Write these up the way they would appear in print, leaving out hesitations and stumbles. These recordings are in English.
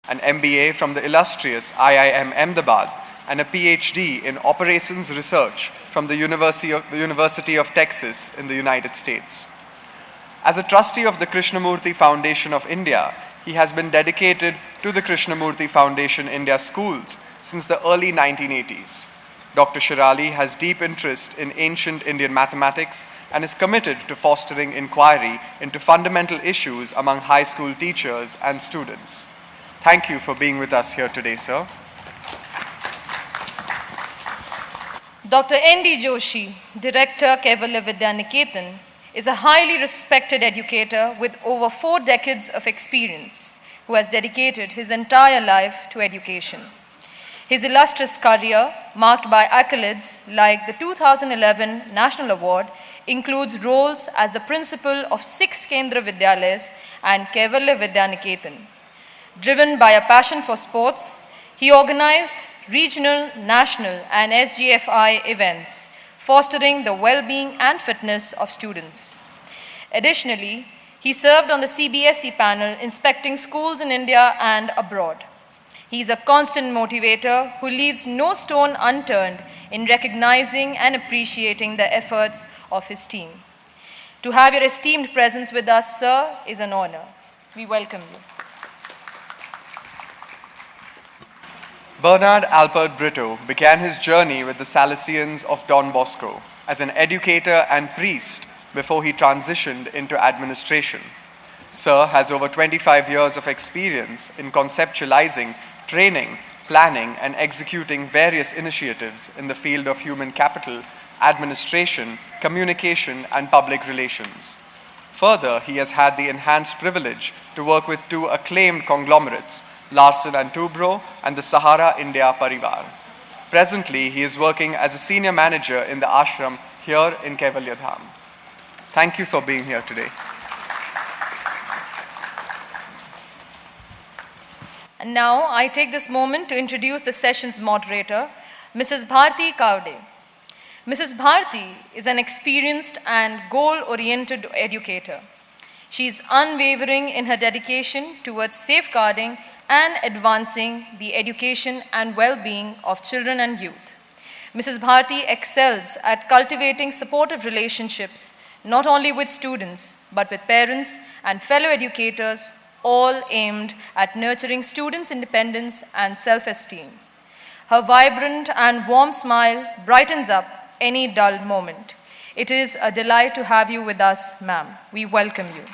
an MBA from the illustrious IIM Ahmedabad, and a PhD in Operations Research from the University of Texas in the United States. As a trustee of the Krishnamurti Foundation of India, he has been dedicated to the Krishnamurti Foundation India schools since the early 1980s. Dr. Shirali has deep interest in ancient Indian mathematics and is committed to fostering inquiry into fundamental issues among high school teachers and students. Thank you for being with us here today, sir. Dr. N.D. Joshi, Director, Kaivalya Vidya Niketan, is a highly respected educator with over 4 decades of experience who has dedicated his entire life to education. His illustrious career, marked by accolades like the 2011 National Award, includes roles as the principal of 6 Kendra Vidyalayas and Kaivalya Vidya Niketan. Driven by a passion for sports, he organized regional, national, and SGFI events, fostering the well-being and fitness of students. Additionally, he served on the CBSE panel inspecting schools in India and abroad. He is a constant motivator who leaves no stone unturned in recognizing and appreciating the efforts of his team. To have your esteemed presence with us, sir, is an honor. We welcome you. Bernard Alpert Britto began his journey with the Salesians of Don Bosco as an educator and priest before he transitioned into administration. Sir has over 25 years of experience in conceptualizing, training, planning, and executing various initiatives in the field of human capital, administration, communication, and public relations. Further, he has had the enhanced privilege to work with 2 acclaimed conglomerates, Larsen & Toubro and the Sahara India Parivar. Presently, he is working as a senior manager in the Ashram here in Kaivalyadhama. Thank you for being here today. And now, I take this moment to introduce the session's moderator, Mrs. Bharati Kawade. Mrs. Bharati is an experienced and goal-oriented educator. She is unwavering in her dedication towards safeguarding and advancing the education and well-being of children and youth. Mrs. Bharati excels at cultivating supportive relationships, not only with students, but with parents and fellow educators, all aimed at nurturing students' independence and self-esteem. Her vibrant and warm smile brightens up any dull moment. It is a delight to have you with us, ma'am. We welcome you.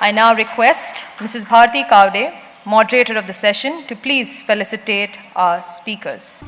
I now request Mrs. Bharati Kawade, moderator of the session, to please felicitate our speakers.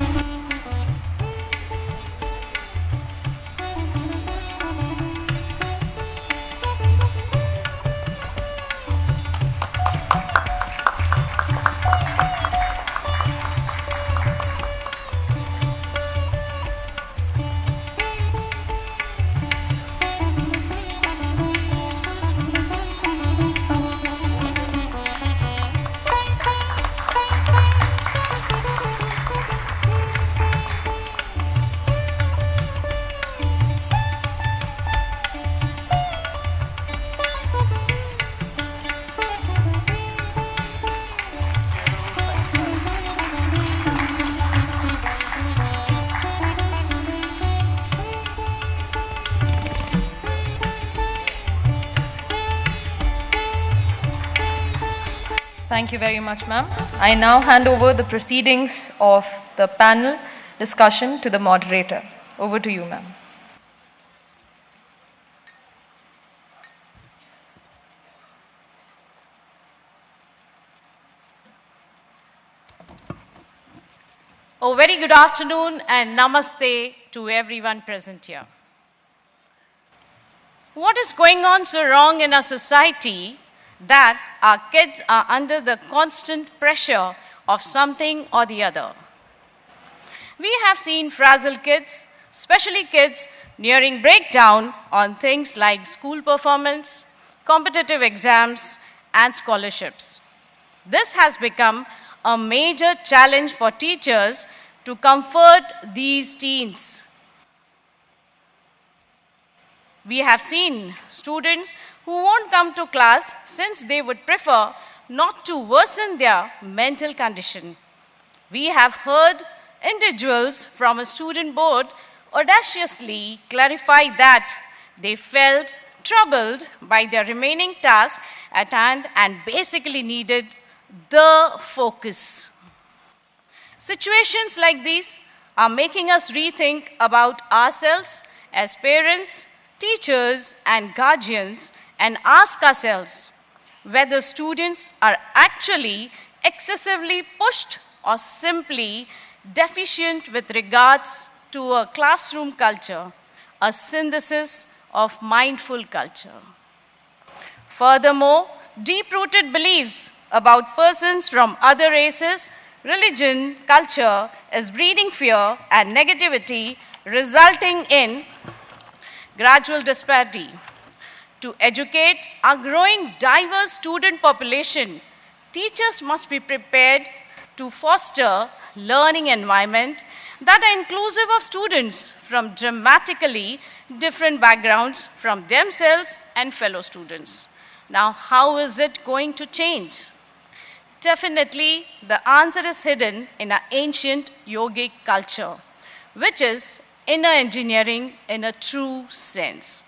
Thank you very much, ma'am. I now hand over the proceedings of the panel discussion to the moderator. Over to you, ma'am. A very good afternoon and namaste to everyone present here. What is going on so wrong in our society that our kids are under the constant pressure of something or the other? We have seen frazzled kids, especially kids nearing breakdown on things like school performance, competitive exams, and scholarships. This has become a major challenge for teachers to comfort these teens. We have seen students who won't come to class since they would prefer not to worsen their mental condition. We have heard individuals from a student board audaciously clarify that they felt troubled by their remaining task at hand and basically needed the focus. Situations like these are making us rethink about ourselves as parents, teachers, and guardians and ask ourselves whether students are actually excessively pushed or simply deficient with regards to a classroom culture, a synthesis of mindful culture. Furthermore, deep-rooted beliefs about persons from other races, religion, culture is breeding fear and negativity, resulting in gradual disparity. To educate our growing diverse student population, teachers must be prepared to foster learning environment that are inclusive of students from dramatically different backgrounds from themselves and fellow students. Now, how is it going to change? Definitely, the answer is hidden in our ancient yogic culture, which is inner engineering in a true sense.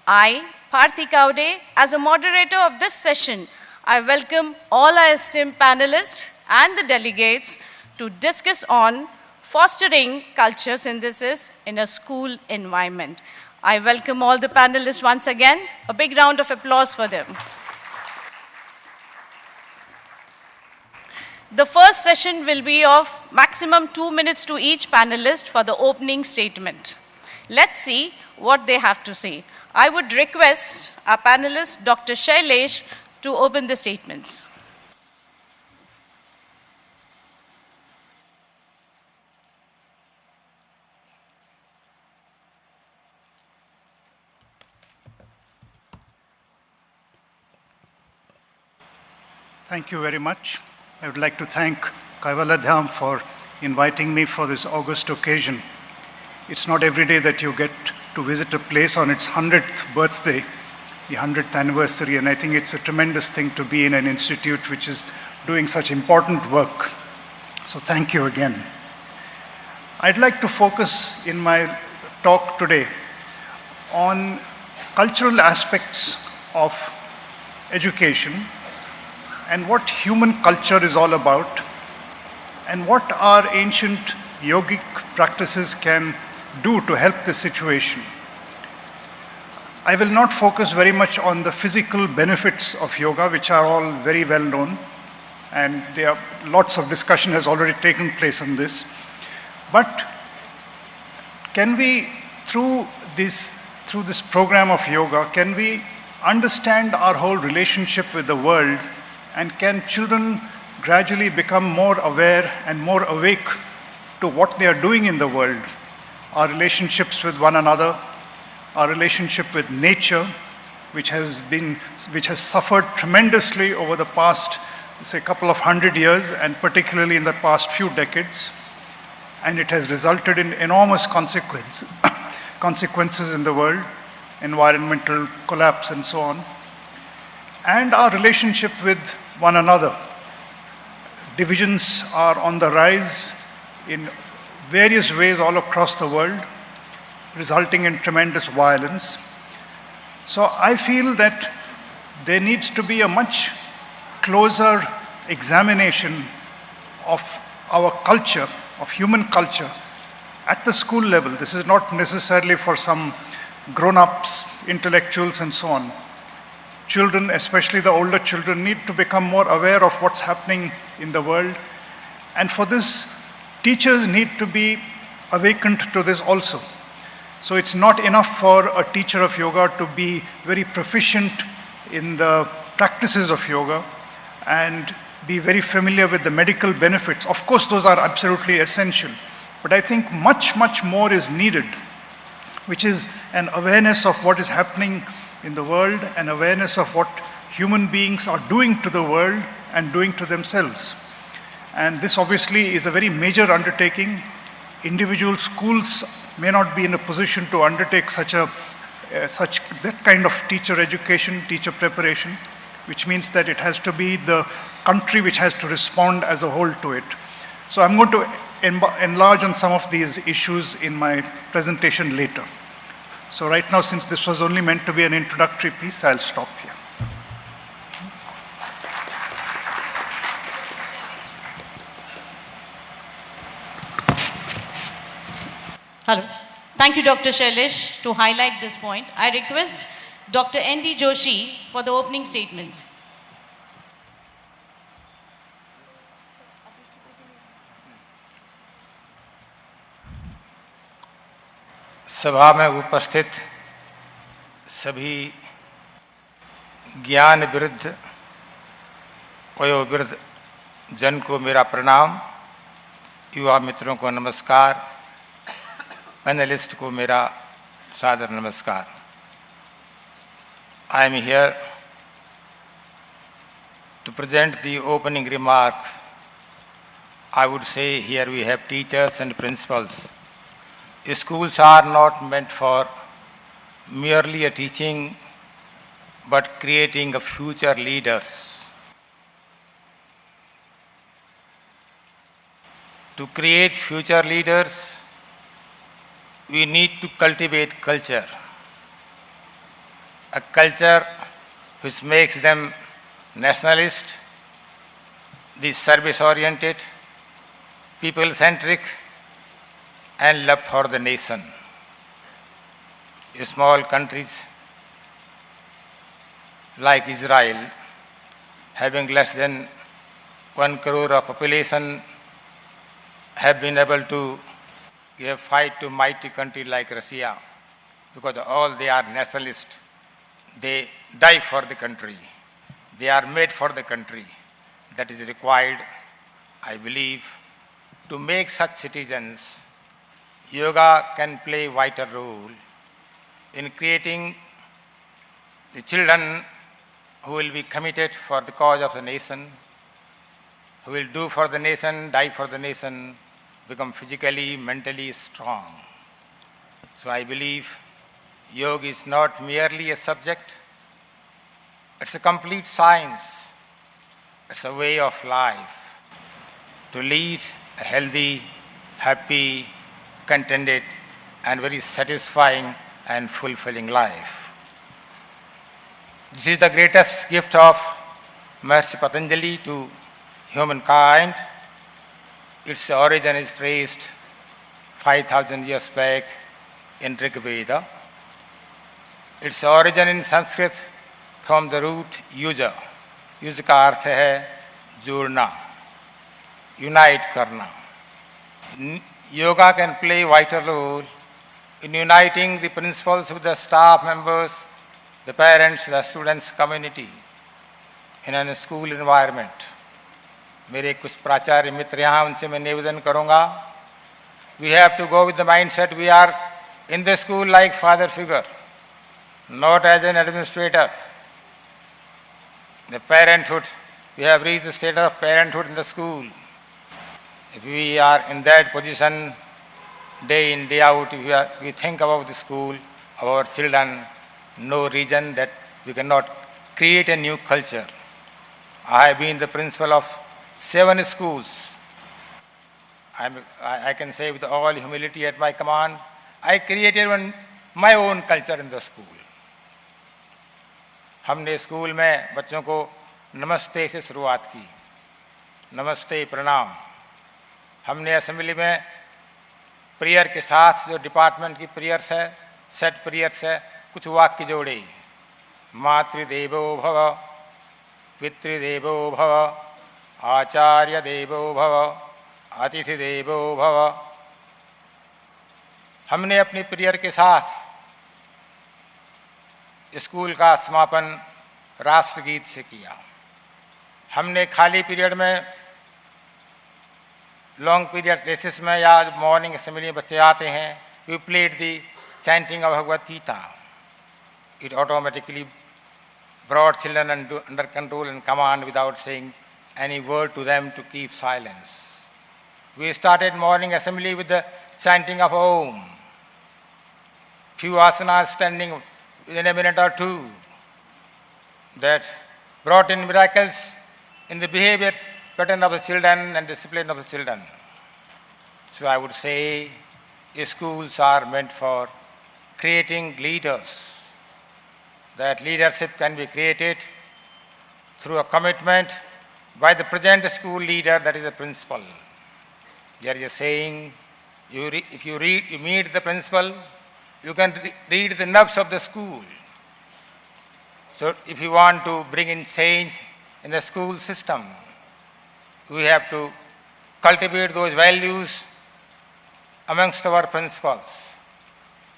I, Bharati Kawade, as a moderator of this session, I welcome all our esteemed panelists and the delegates to discuss on fostering culture synthesis in a school environment. I welcome all the panelists once again. A big round of applause for them. The first session will be of maximum 2 minutes to each panelist for the opening statement. Let's see what they have to say. I would request our panelist, Dr. Shailesh, to open the statements. Thank you very much. I would like to thank Kaivalyadhama for inviting me for this august occasion. It's not every day that you get to visit a place on its 100th birthday, the 100th anniversary, and I think it's a tremendous thing to be in an institute which is doing such important work. So thank you again. I'd like to focus in my talk today on cultural aspects of education and what human culture is all about, and what our ancient yogic practices can do to help this situation. I will not focus very much on the physical benefits of yoga, which are all very well known, and there are lots of discussion has already taken place on this. But can we, through this program of yoga, can we understand our whole relationship with the world, and can children gradually become more aware and more awake to what they are doing in the world, our relationships with one another, our relationship with nature, which has suffered tremendously over the past, say, couple of 100 years, and particularly in the past few decades, and it has resulted in enormous consequences in the world, environmental collapse and so on, and our relationship with one another. Divisions are on the rise in various ways all across the world, resulting in tremendous violence. So I feel that there needs to be a much closer examination of our culture, of human culture, at the school level. This is not necessarily for some grown-ups, intellectuals, and so on. Children, especially the older children, need to become more aware of what's happening in the world. And for this, teachers need to be awakened to this also. So it's not enough for a teacher of yoga to be very proficient in the practices of yoga and be very familiar with the medical benefits. Of course, those are absolutely essential. But I think much, much more is needed, which is an awareness of what is happening in the world, an awareness of what human beings are doing to the world and doing to themselves. And this obviously is a very major undertaking. Individual schools may not be in a position to undertake such a that kind of teacher education, teacher preparation, which means that it has to be the country which has to respond as a whole to it. So I'm going to enlarge on some of these issues in my presentation later. So right now, since this was only meant to be an introductory piece, I'll stop here. Hello. Thank you, Dr. Shailesh, to highlight this point. I request Dr. N.D. Joshi for the opening statements. सभा में उपस्थित सभी ज्ञान विरुद्ध वयोवृद्ध जन को मेरा प्रणाम, युवा मित्रों को नमस्कार, पैनलिस्ट को मेरा सादर नमस्कार. I am here to present the opening remarks. I would say here we have teachers and principals. Schools are not meant for merely a teaching, but creating a future leaders. To create future leaders, we need to cultivate culture. A culture which makes them nationalist, the service-oriented, people-centric, and love for the nation. Small countries like Israel, having less than 1 crore of population, have been able to give a fight to mighty country like Russia, because all they are nationalists. They die for the country. They are made for the country. That is required, I believe, to make such citizens. Yoga can play a vital role in creating the children who will be committed for the cause of the nation, who will do for the nation, die for the nation, become physically, mentally strong. So I believe yoga is not merely a subject, it's a complete science, it's a way of life to lead a healthy, happy, contented, and very satisfying and fulfilling life. This is the greatest gift of Maharishi Patanjali to humankind. Its origin is traced 5,000 years back in Rig Veda. Its origin in Sanskrit from the root yuja. Use का अर्थ है जोड़ना, unite करना. Yoga can play a vital role in uniting the principals with the staff members, the parents, the students, community in a school environment. मेरे कुछ प्राचार्य मित्र यहाँ, उनसे मैं निवेदन करूँगा. We have to go with the mindset we are in the school like father figure, not as an administrator. The parenthood, we have reached the state of parenthood in the school. If we are in that position, day in, day out, if we think about the school, our children, no reason that we cannot create a new culture. I have been the principal of 7 schools. I can say with all humility at my command, I created my own culture in the school. हमने school में बच्चों को नमस्ते से शुरुआत की, नमस्ते प्रणाम. हमने असेंबली में प्रेयर के साथ जो डिपार्टमेंट की प्रेयर्स है, सेट प्रेयर्स है, कुछ वाक्य जोड़े. मातृदेवो भव, पितृदेवो भव, आचार्य देवो भव, अतिथि देवो भव. हमने अपनी प्रेयर के साथ स्कूल का समापन राष्ट्रगीत से किया. हमने खाली पीरियड में, लॉन्ग पीरियड रेसेस में या मॉर्निंग असेंबली में बच्चे आते हैं, we played the chanting of Bhagavad Gita. It automatically brought children under control and command without saying any word to them to keep silence. We started morning assembly with the chanting of Om. Few asanas standing within a minute or two that brought in miracles in the behavior pattern of the children and discipline of the children. So I would say schools are meant for creating leaders. That leadership can be created through a commitment by the present school leader, that is the principal. There is a saying, if you meet the principal, you can read the nerves of the school. So if you want to bring in change in the school system, we have to cultivate those values amongst our principals.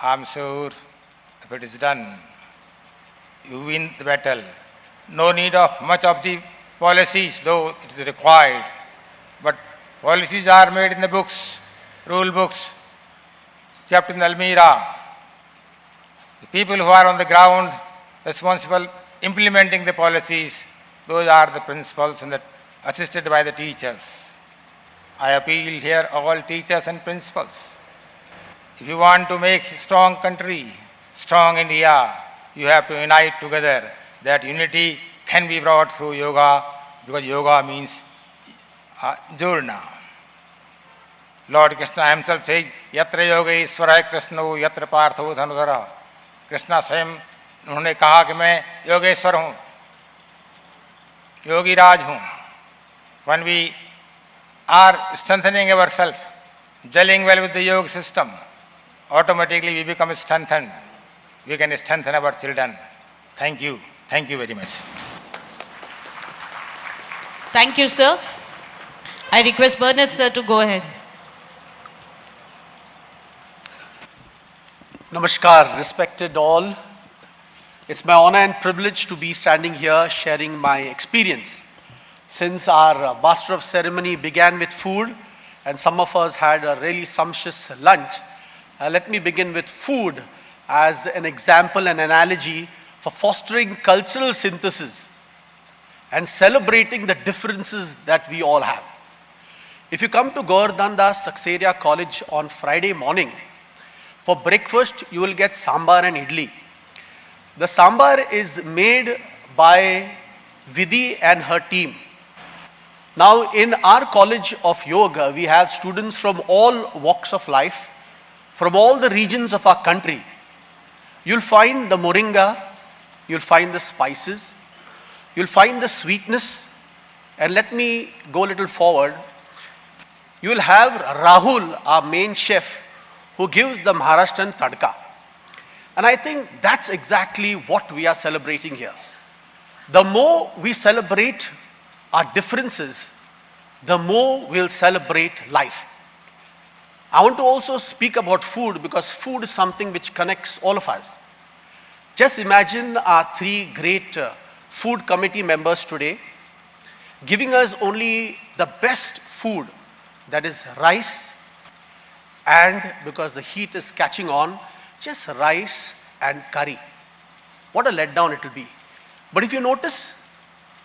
I am sure if it is done, you win the battle. No need of much of the policies, though it is required. But policies are made in the books, rule books, kept in the almirah. The people who are on the ground responsible implementing the policies, those are the principals and assisted by the teachers. I appeal here all teachers and principals. If you want to make strong country, strong India, you have to unite together. That unity can be brought through yoga, because yoga means jurna. Lord Krishna himself says, Yatra yoga ishvara Krishno, yatra partho dhanudhara. Krishna स्वयं उन्होंने कहा कि मैं योगेश्वर हूँ, योगी राज हूँ. When we are strengthening ourselves, gelling well with the yoga system, automatically we become strengthened. We can strengthen our children. Thank you. Thank you very much. Thank you, sir. I request Bernard, sir, to go ahead. Namaskar, respected all. It's my honor and privilege to be standing here sharing my experience. Since our master of ceremony began with food and some of us had a really sumptuous lunch, let me begin with food as an example and analogy for fostering cultural synthesis and celebrating the differences that we all have. If you come to Govindram Seksaria College on Friday morning, for breakfast you will get sambar and idli. The sambar is made by Vidya and her team. Now in our college of yoga, we have students from all walks of life, from all the regions of our country. You'll find the moringa, you'll find the spices, you'll find the sweetness, and let me go a little forward. You'll have Rahul, our main chef, who gives the Maharashtrian tadka. And I think that's exactly what we are celebrating here. The more we celebrate our differences, the more we'll celebrate life. I want to also speak about food because food is something which connects all of us. Just imagine our three great food committee members today giving us only the best food, that is rice, and because the heat is catching on, just rice and curry. What a letdown it will be. But if you notice,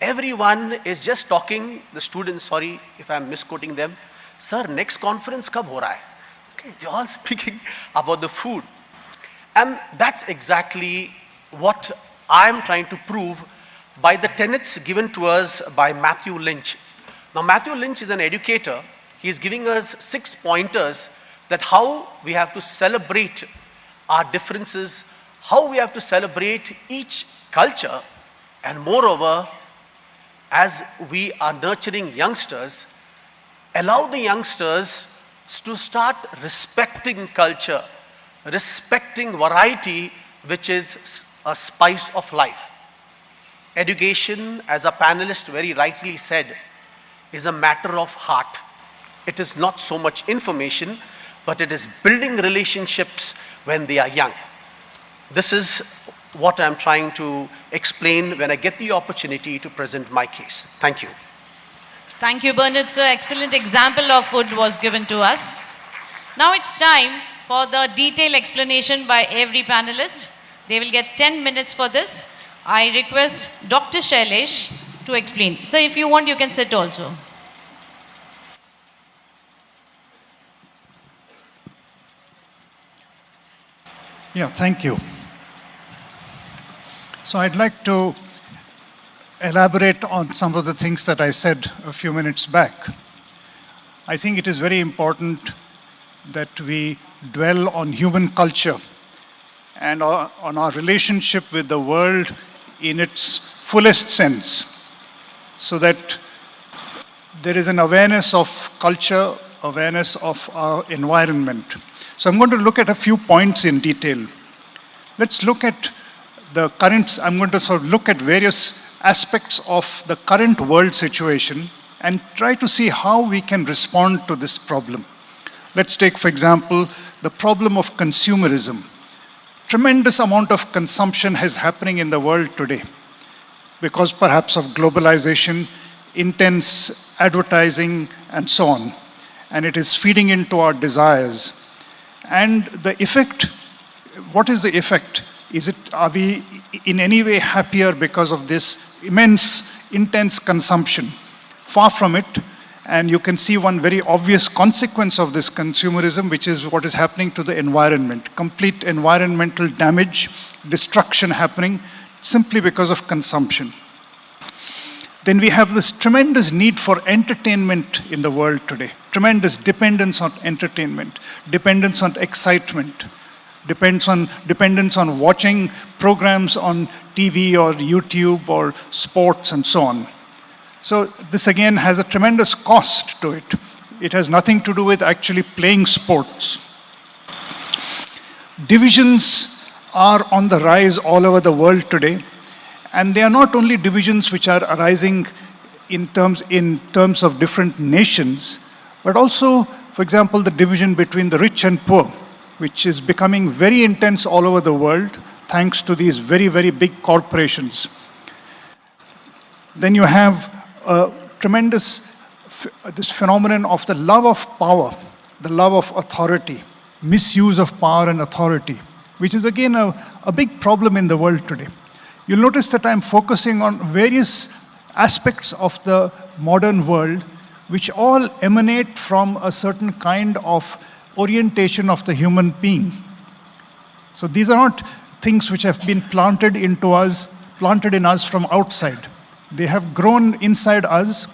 everyone is just talking, the students, sorry if I am misquoting them, sir, next conference kab ho raha hai? Okay, they're all speaking about the food. And that's exactly what I'm trying to prove by the tenets given to us by Matthew Lynch. Now, Matthew Lynch is an educator. He is giving us 6 pointers that how we have to celebrate our differences, how we have to celebrate each culture, and moreover, as we are nurturing youngsters, allow the youngsters to start respecting culture, respecting variety, which is a spice of life. Education, as a panelist very rightly said, is a matter of heart. It is not so much information, but it is building relationships when they are young. This is what I'm trying to explain when I get the opportunity to present my case. Thank you. Thank you, Bernard, sir. Excellent example of food was given to us. Now it's time for the detailed explanation by every panelist. They will get 10 minutes for this. I request Dr. Shailesh to explain. Sir, if you want, you can sit also. Yeah, thank you. So I'd like to elaborate on some of the things that I said a few minutes back. I think it is very important that we dwell on human culture and on our relationship with the world in its fullest sense, so that there is an awareness of culture, awareness of our environment. So I'm going to look at a few points in detail. Let's look at I'm going to sort of look at various aspects of the current world situation and try to see how we can respond to this problem. Let's take, for example, the problem of consumerism. Tremendous amount of consumption is happening in the world today because perhaps of globalization, intense advertising, and so on. And it is feeding into our desires. And the effect, what is the effect? Are we in any way happier because of this immense, intense consumption? Far from it. And you can see one very obvious consequence of this consumerism, which is what is happening to the environment. Complete environmental damage, destruction happening simply because of consumption. Then we have this tremendous need for entertainment in the world today. Tremendous dependence on entertainment, dependence on excitement, dependence on watching programs on TV or YouTube or sports and so on. So this again has a tremendous cost to it. It has nothing to do with actually playing sports. Divisions are on the rise all over the world today. And they are not only divisions which are arising in terms of different nations, but also, for example, the division between the rich and poor, which is becoming very intense all over the world, thanks to these very, very big corporations. Then you have this phenomenon of the love of power, the love of authority, misuse of power and authority, which is again a big problem in the world today. You'll notice that I'm focusing on various aspects of the modern world, which all emanate from a certain kind of orientation of the human being. So these are not things which have been planted in us from outside. They have grown inside us,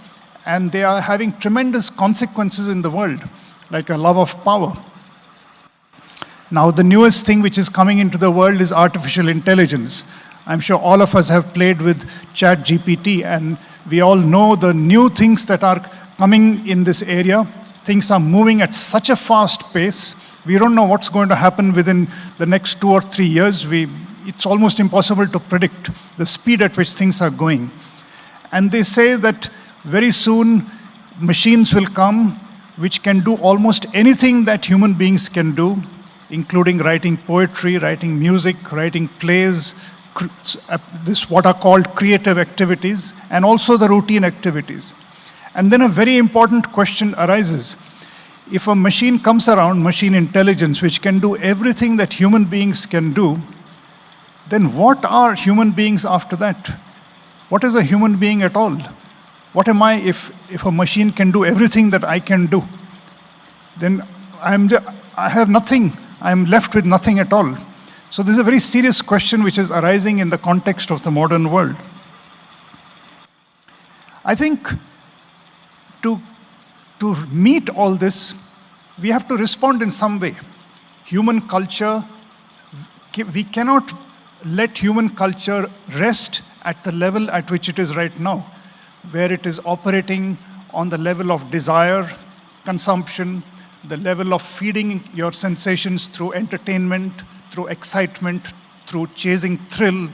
and they are having tremendous consequences in the world, like a love of power. Now, the newest thing which is coming into the world is artificial intelligence. I'm sure all of us have played with ChatGPT, and we all know the new things that are coming in this area. Things are moving at such a fast pace. We don't know what's going to happen within the next 2 or 3 years. It's almost impossible to predict the speed at which things are going. And they say that very soon machines will come which can do almost anything that human beings can do, including writing poetry, writing music, writing plays, what are called creative activities, and also the routine activities. And then a very important question arises. If a machine comes around, machine intelligence, which can do everything that human beings can do, then what are human beings after that? What is a human being at all? What am I if a machine can do everything that I can do? Then I have nothing. I'm left with nothing at all. So this is a very serious question which is arising in the context of the modern world. I think to meet all this, we have to respond in some way. Human culture, we cannot let human culture rest at the level at which it is right now, where it is operating on the level of desire, consumption, the level of feeding your sensations through entertainment, through excitement, through chasing thrill,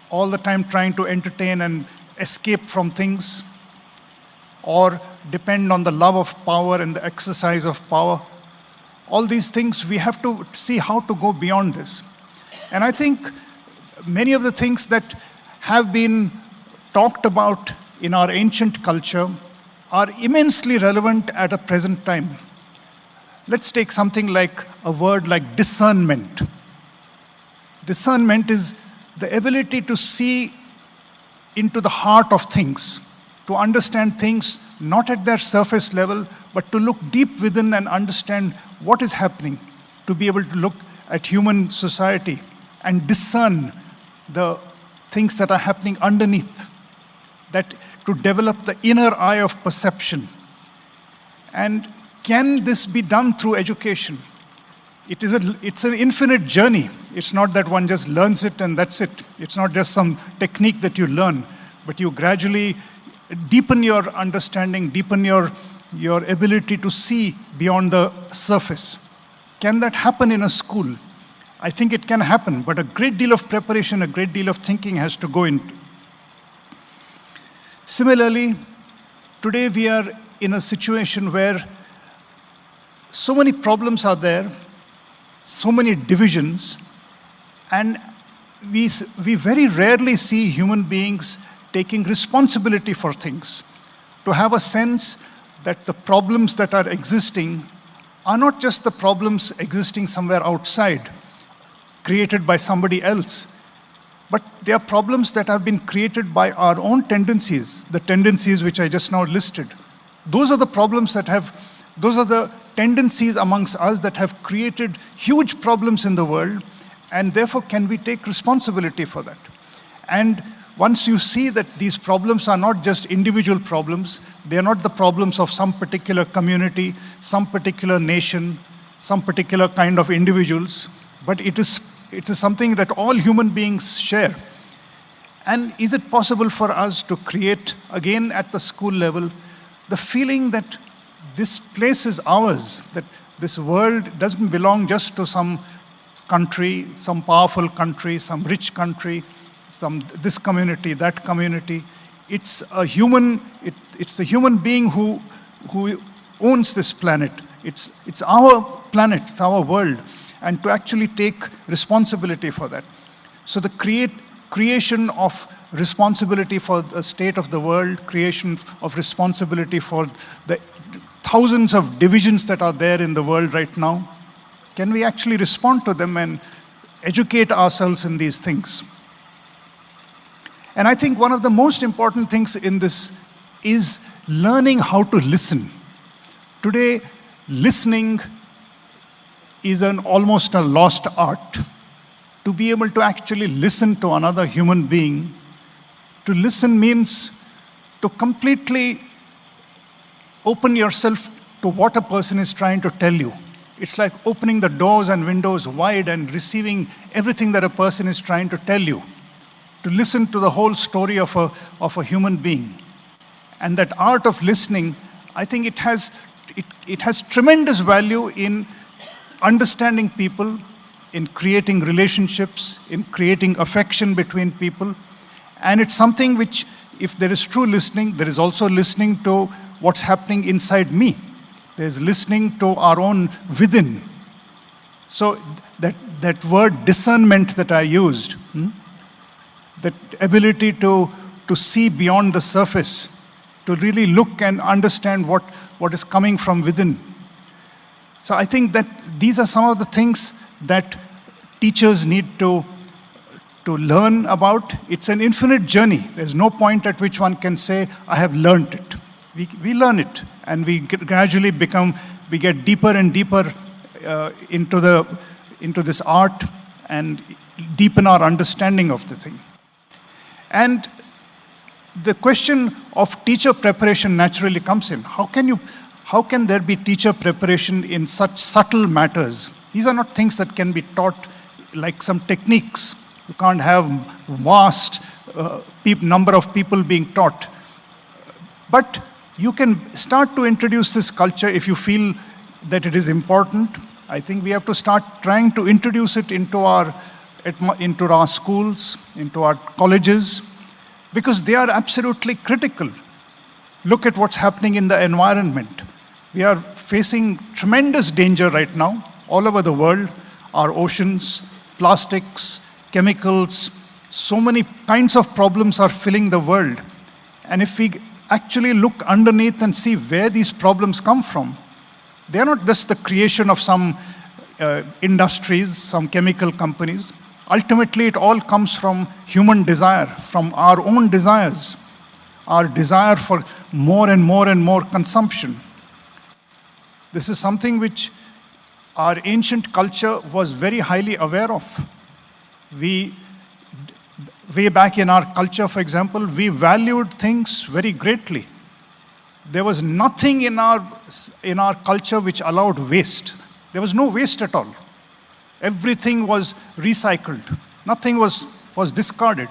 all the time trying to entertain and escape from things, or depend on the love of power and the exercise of power. All these things, we have to see how to go beyond this. And I think many of the things that have been talked about in our ancient culture are immensely relevant at a present time. Let's take something like a word like discernment. Discernment is the ability to see into the heart of things, to understand things not at their surface level, but to look deep within and understand what is happening, to be able to look at human society and discern the things that are happening underneath, that to develop the inner eye of perception. And can this be done through education? It's an infinite journey. It's not that one just learns it and that's it. It's not just some technique that you learn, but you gradually deepen your understanding, deepen your ability to see beyond the surface. Can that happen in a school? I think it can happen, but a great deal of preparation, a great deal of thinking has to go into. Similarly, today we are in a situation where so many problems are there, so many divisions, and we very rarely see human beings taking responsibility for things, to have a sense that the problems that are existing are not just the problems existing somewhere outside, created by somebody else, but they are problems that have been created by our own tendencies, the tendencies which I just now listed. Those are the problems those are the tendencies amongst us that have created huge problems in the world, and therefore can we take responsibility for that? And once you see that these problems are not just individual problems, they are not the problems of some particular community, some particular nation, some particular kind of individuals, but it is something that all human beings share. And is it possible for us to create, again at the school level, the feeling that this place is ours, that this world doesn't belong just to some country, some powerful country, some rich country, this community, that community. It's a human being who owns this planet. It's our planet, it's our world, and to actually take responsibility for that. So the creation of responsibility for the state of the world, creation of responsibility for the thousands of divisions that are there in the world right now, can we actually respond to them and educate ourselves in these things? And I think one of the most important things in this is learning how to listen. Today, listening is almost a lost art. To be able to actually listen to another human being, to listen means to completely open yourself to what a person is trying to tell you. It's like opening the doors and windows wide and receiving everything that a person is trying to tell you. To listen to the whole story of a human being. And that art of listening, I think it has tremendous value in understanding people, in creating relationships, in creating affection between people. And it's something which, if there is true listening, there is also listening to what's happening inside me. There's listening to our own within. So that word discernment that I used, that ability to see beyond the surface, to really look and understand what is coming from within. So I think that these are some of the things that teachers need to learn about. It's an infinite journey. There's no point at which one can say, I have learned it. We learn it, and we gradually we get deeper and deeper into this art and deepen our understanding of the thing. And the question of teacher preparation naturally comes in. How can there be teacher preparation in such subtle matters? These are not things that can be taught like some techniques. You can't have vast number of people being taught. But you can start to introduce this culture if you feel that it is important. I think we have to start trying to introduce it into our schools, into our colleges, because they are absolutely critical. Look at what's happening in the environment. We are facing tremendous danger right now, all over the world. Our oceans, plastics, chemicals, so many kinds of problems are filling the world. And if we actually look underneath and see where these problems come from, they are not just the creation of some industries, some chemical companies. Ultimately, it all comes from human desire, from our own desires, our desire for more and more and more consumption. This is something which our ancient culture was very highly aware of. way back in our culture, for example, we valued things very greatly. There was nothing in our culture which allowed waste. There was no waste at all. Everything was recycled. Nothing was discarded.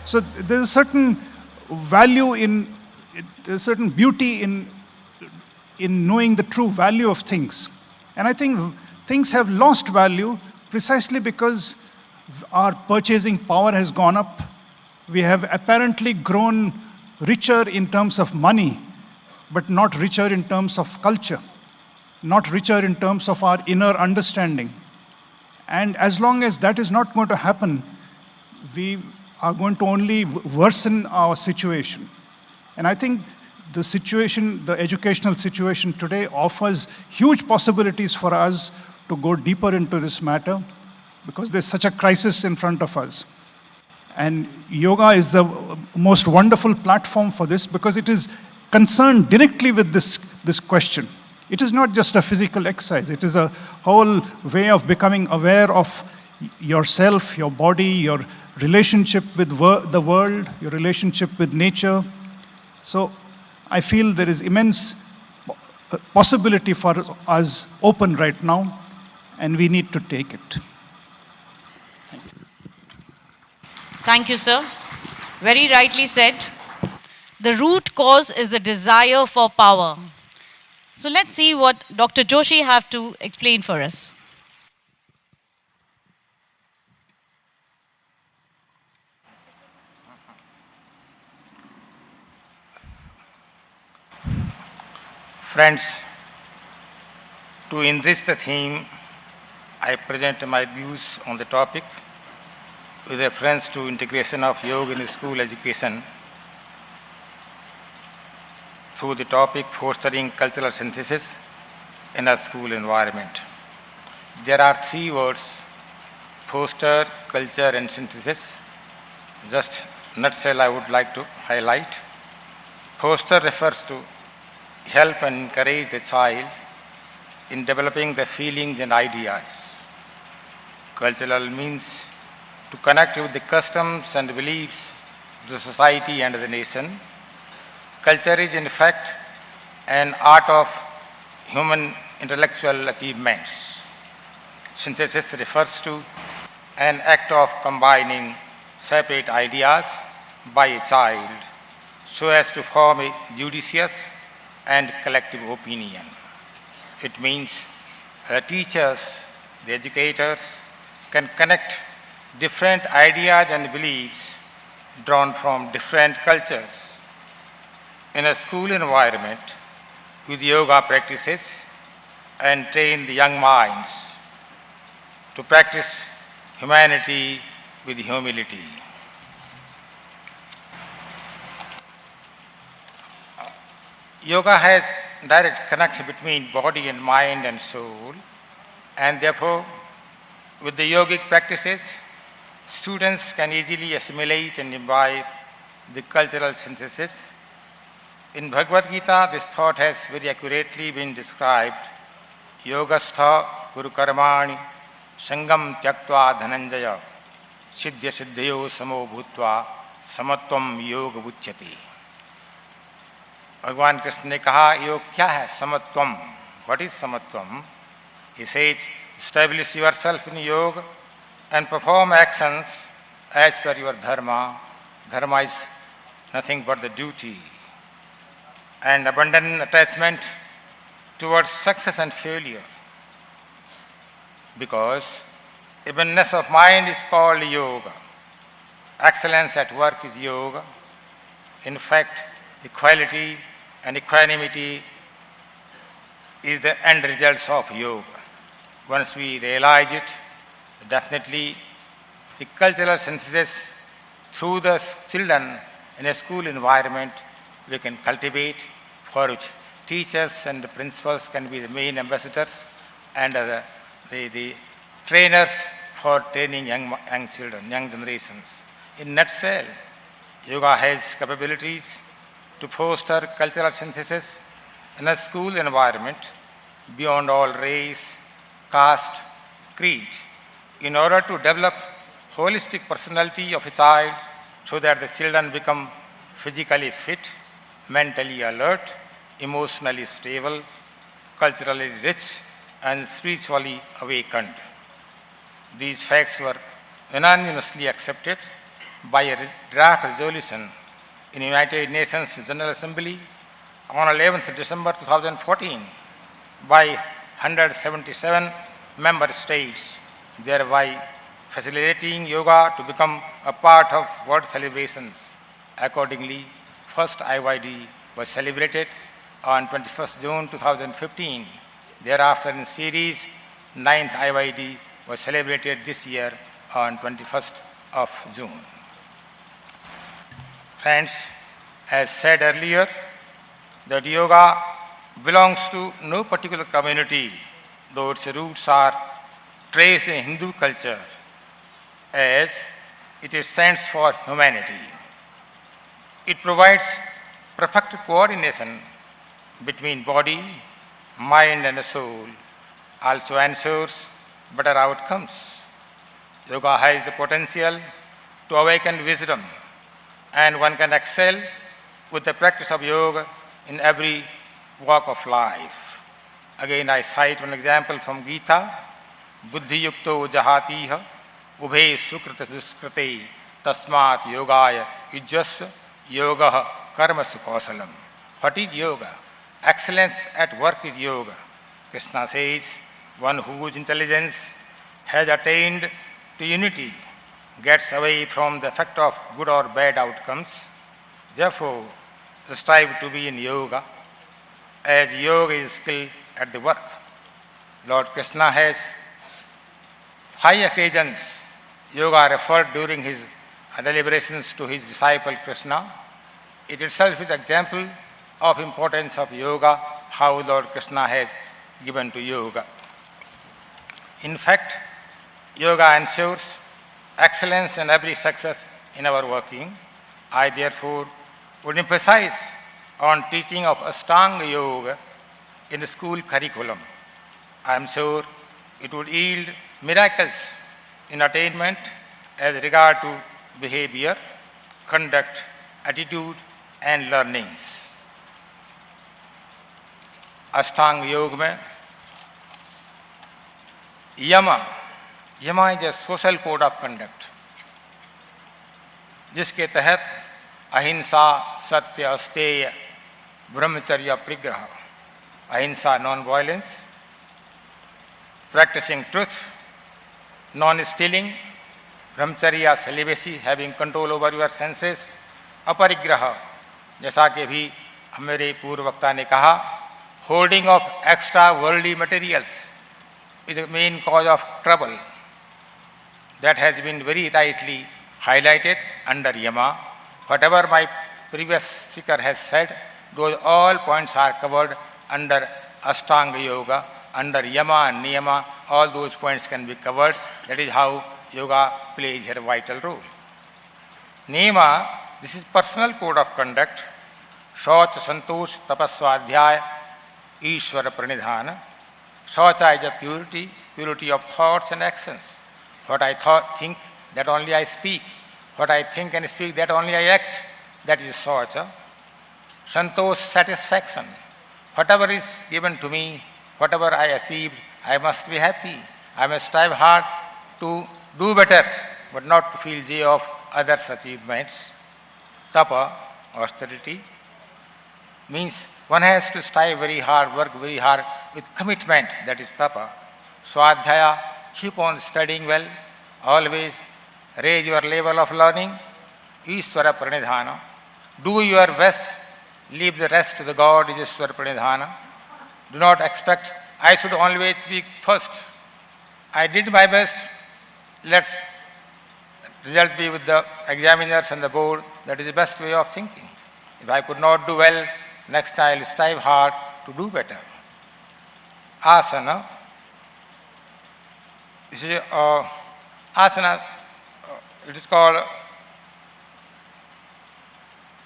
So there's a certain value there's a certain beauty in knowing the true value of things. And I think things have lost value precisely because our purchasing power has gone up. We have apparently grown richer in terms of money, but not richer in terms of culture, not richer in terms of our inner understanding. And as long as that is not going to happen, we are going to only worsen our situation. And I think the educational situation today offers huge possibilities for us to go deeper into this matter because there's such a crisis in front of us. And yoga is the most wonderful platform for this because it is concerned directly with this question. It is not just a physical exercise. It is a whole way of becoming aware of yourself, your body, your relationship with the world, your relationship with nature. So I feel there is immense possibility for us open right now, and we need to take it. Thank you. Thank you, sir. Very rightly said. The root cause is the desire for power. So let's see what Dr. Joshi have to explain for us. Friends, to enrich the theme, I present my views on the topic with reference to integration of yoga in school education through the topic fostering cultural synthesis in a school environment. There are three words: foster, culture, and synthesis. Just nutshell I would like to highlight. Foster refers to help and encourage the child in developing the feelings and ideas. Cultural means to connect with the customs and beliefs of the society and the nation. Culture is in fact an art of human intellectual achievements. Synthesis refers to an act of combining separate ideas by a child so as to form a judicious and collective opinion. It means the teachers, the educators can connect different ideas and beliefs drawn from different cultures in a school environment with yoga practices and train the young minds to practice humanity with humility. Yoga has direct connection between body and mind and soul, and therefore, with the yogic practices, students can easily assimilate and imbibe the cultural synthesis. In Bhagavad Gita, this thought has very accurately been described. Yogastha guru karmani sangam tyaktva dhananjaya siddhya siddhayo samo bhutva samatvam yoga uchyati. भगवान कृष्ण ने कहा योग क्या है? समत्वम. What is samatvam? He says, establish yourself in yoga and perform actions as per your dharma. Dharma is nothing but the duty. And abandon attachment towards success and failure. Because evenness of mind is called yoga. Excellence at work is yoga. In fact, equality and equanimity is the end results of yoga. Once we realize it, definitely the cultural synthesis through the children in a school environment we can cultivate, for which teachers and the principals can be the main ambassadors and the trainers for training young children, young generations. In nutshell, yoga has capabilities to foster cultural synthesis in a school environment beyond all race, caste, creed, in order to develop holistic personality of a child so that the children become physically fit, mentally alert, emotionally stable, culturally rich, and spiritually awakened. These facts were unanimously accepted by a draft resolution in United Nations General Assembly on 11th December 2014 by 177 member states, thereby facilitating yoga to become a part of world celebrations. Accordingly, first IYD was celebrated on 21st June 2015. Thereafter in series, 9th IYD was celebrated this year on 21st of June. Friends, as said earlier, that yoga belongs to no particular community, though its roots are traced in Hindu culture, as it stands for humanity. It provides perfect coordination between body, mind and soul, also ensures better outcomes. Yoga has the potential to awaken wisdom, and one can excel with the practice of yoga in every walk of life. Again, I cite one example from Gita, Buddhi yukto jahatiha, ubhe sukrita suskrite, tasmat yogaya yujasya yoga karmasu kausalam. What is yoga? Excellence at work is yoga. Krishna says, one whose intelligence has attained to unity gets away from the effect of good or bad outcomes. Therefore, strive to be in yoga, as yoga is skill at the work. Lord Krishna has 5 occasions yoga referred during his deliberations to his disciple Krishna. It itself is example of importance of yoga, how Lord Krishna has given to yoga. In fact, yoga ensures excellence and every success in our working. I therefore would emphasize on teaching of Ashtanga Yoga in the school curriculum. I am sure it would yield miracles in attainment as regard to behavior, conduct, attitude and learnings. Ashtanga Yoga में यमा is a social code of conduct, जिसके तहत अहिंसा, सत्य, अस्तेय, ब्रह्मचर्य, परिग्रह, अहिंसा non-violence, practicing truth, non-stealing, brahmacharya celibacy, having control over your senses, अपरिग्रह, जैसा कि भी हमारे पूर्व वक्ता ने कहा, hoarding of extra worldly materials is the main cause of trouble. That has been very rightly highlighted under Yama. Whatever my previous speaker has said, those all points are covered under Ashtanga Yoga, under Yama and Niyama, all those points can be covered. That is how yoga plays a vital role. Niyama, this is personal code of conduct. Shauch, Santosh, Tapaswadhyaya, Ishvara Pranidhana. Shaucha is a purity, purity of thoughts and actions. What I think, that only I speak. What I think and speak, that only I act. That is Shaucha. Santosh, satisfaction. Whatever is given to me, whatever I achieved, I must be happy. I must strive hard to do better, but not to feel joy of others' achievements. Tapa, austerity, means one has to strive very hard, work very hard with commitment, that is tapa. Swadhyaya, keep on studying well, always raise your level of learning. Ishvara Pranidhana, do your best, leave the rest to the God, is Ishvara Pranidhana. Do not expect, I should always be first. I did my best, let result be with the examiners and the board. That is the best way of thinking. If I could not do well, next time I will strive hard to do better. Asana, this is asana, it is called,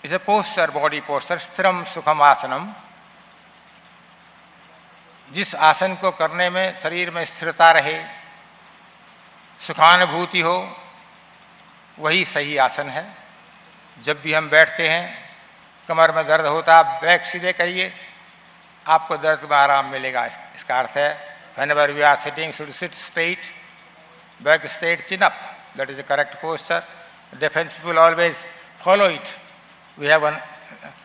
is a posture, body posture, sthiram sukham asanam. जिस आसन को करने में शरीर में स्थिरता रहे, सुखानुभूति हो, वही सही आसन है। जब भी हम बैठते हैं, कमर में दर्द होता है, बैक सीधे करिए, आपको दर्द में आराम मिलेगा। इसका अर्थ है whenever we are sitting, should sit straight, back straight, chin up. That is the correct posture. The defense people always follow it. We have one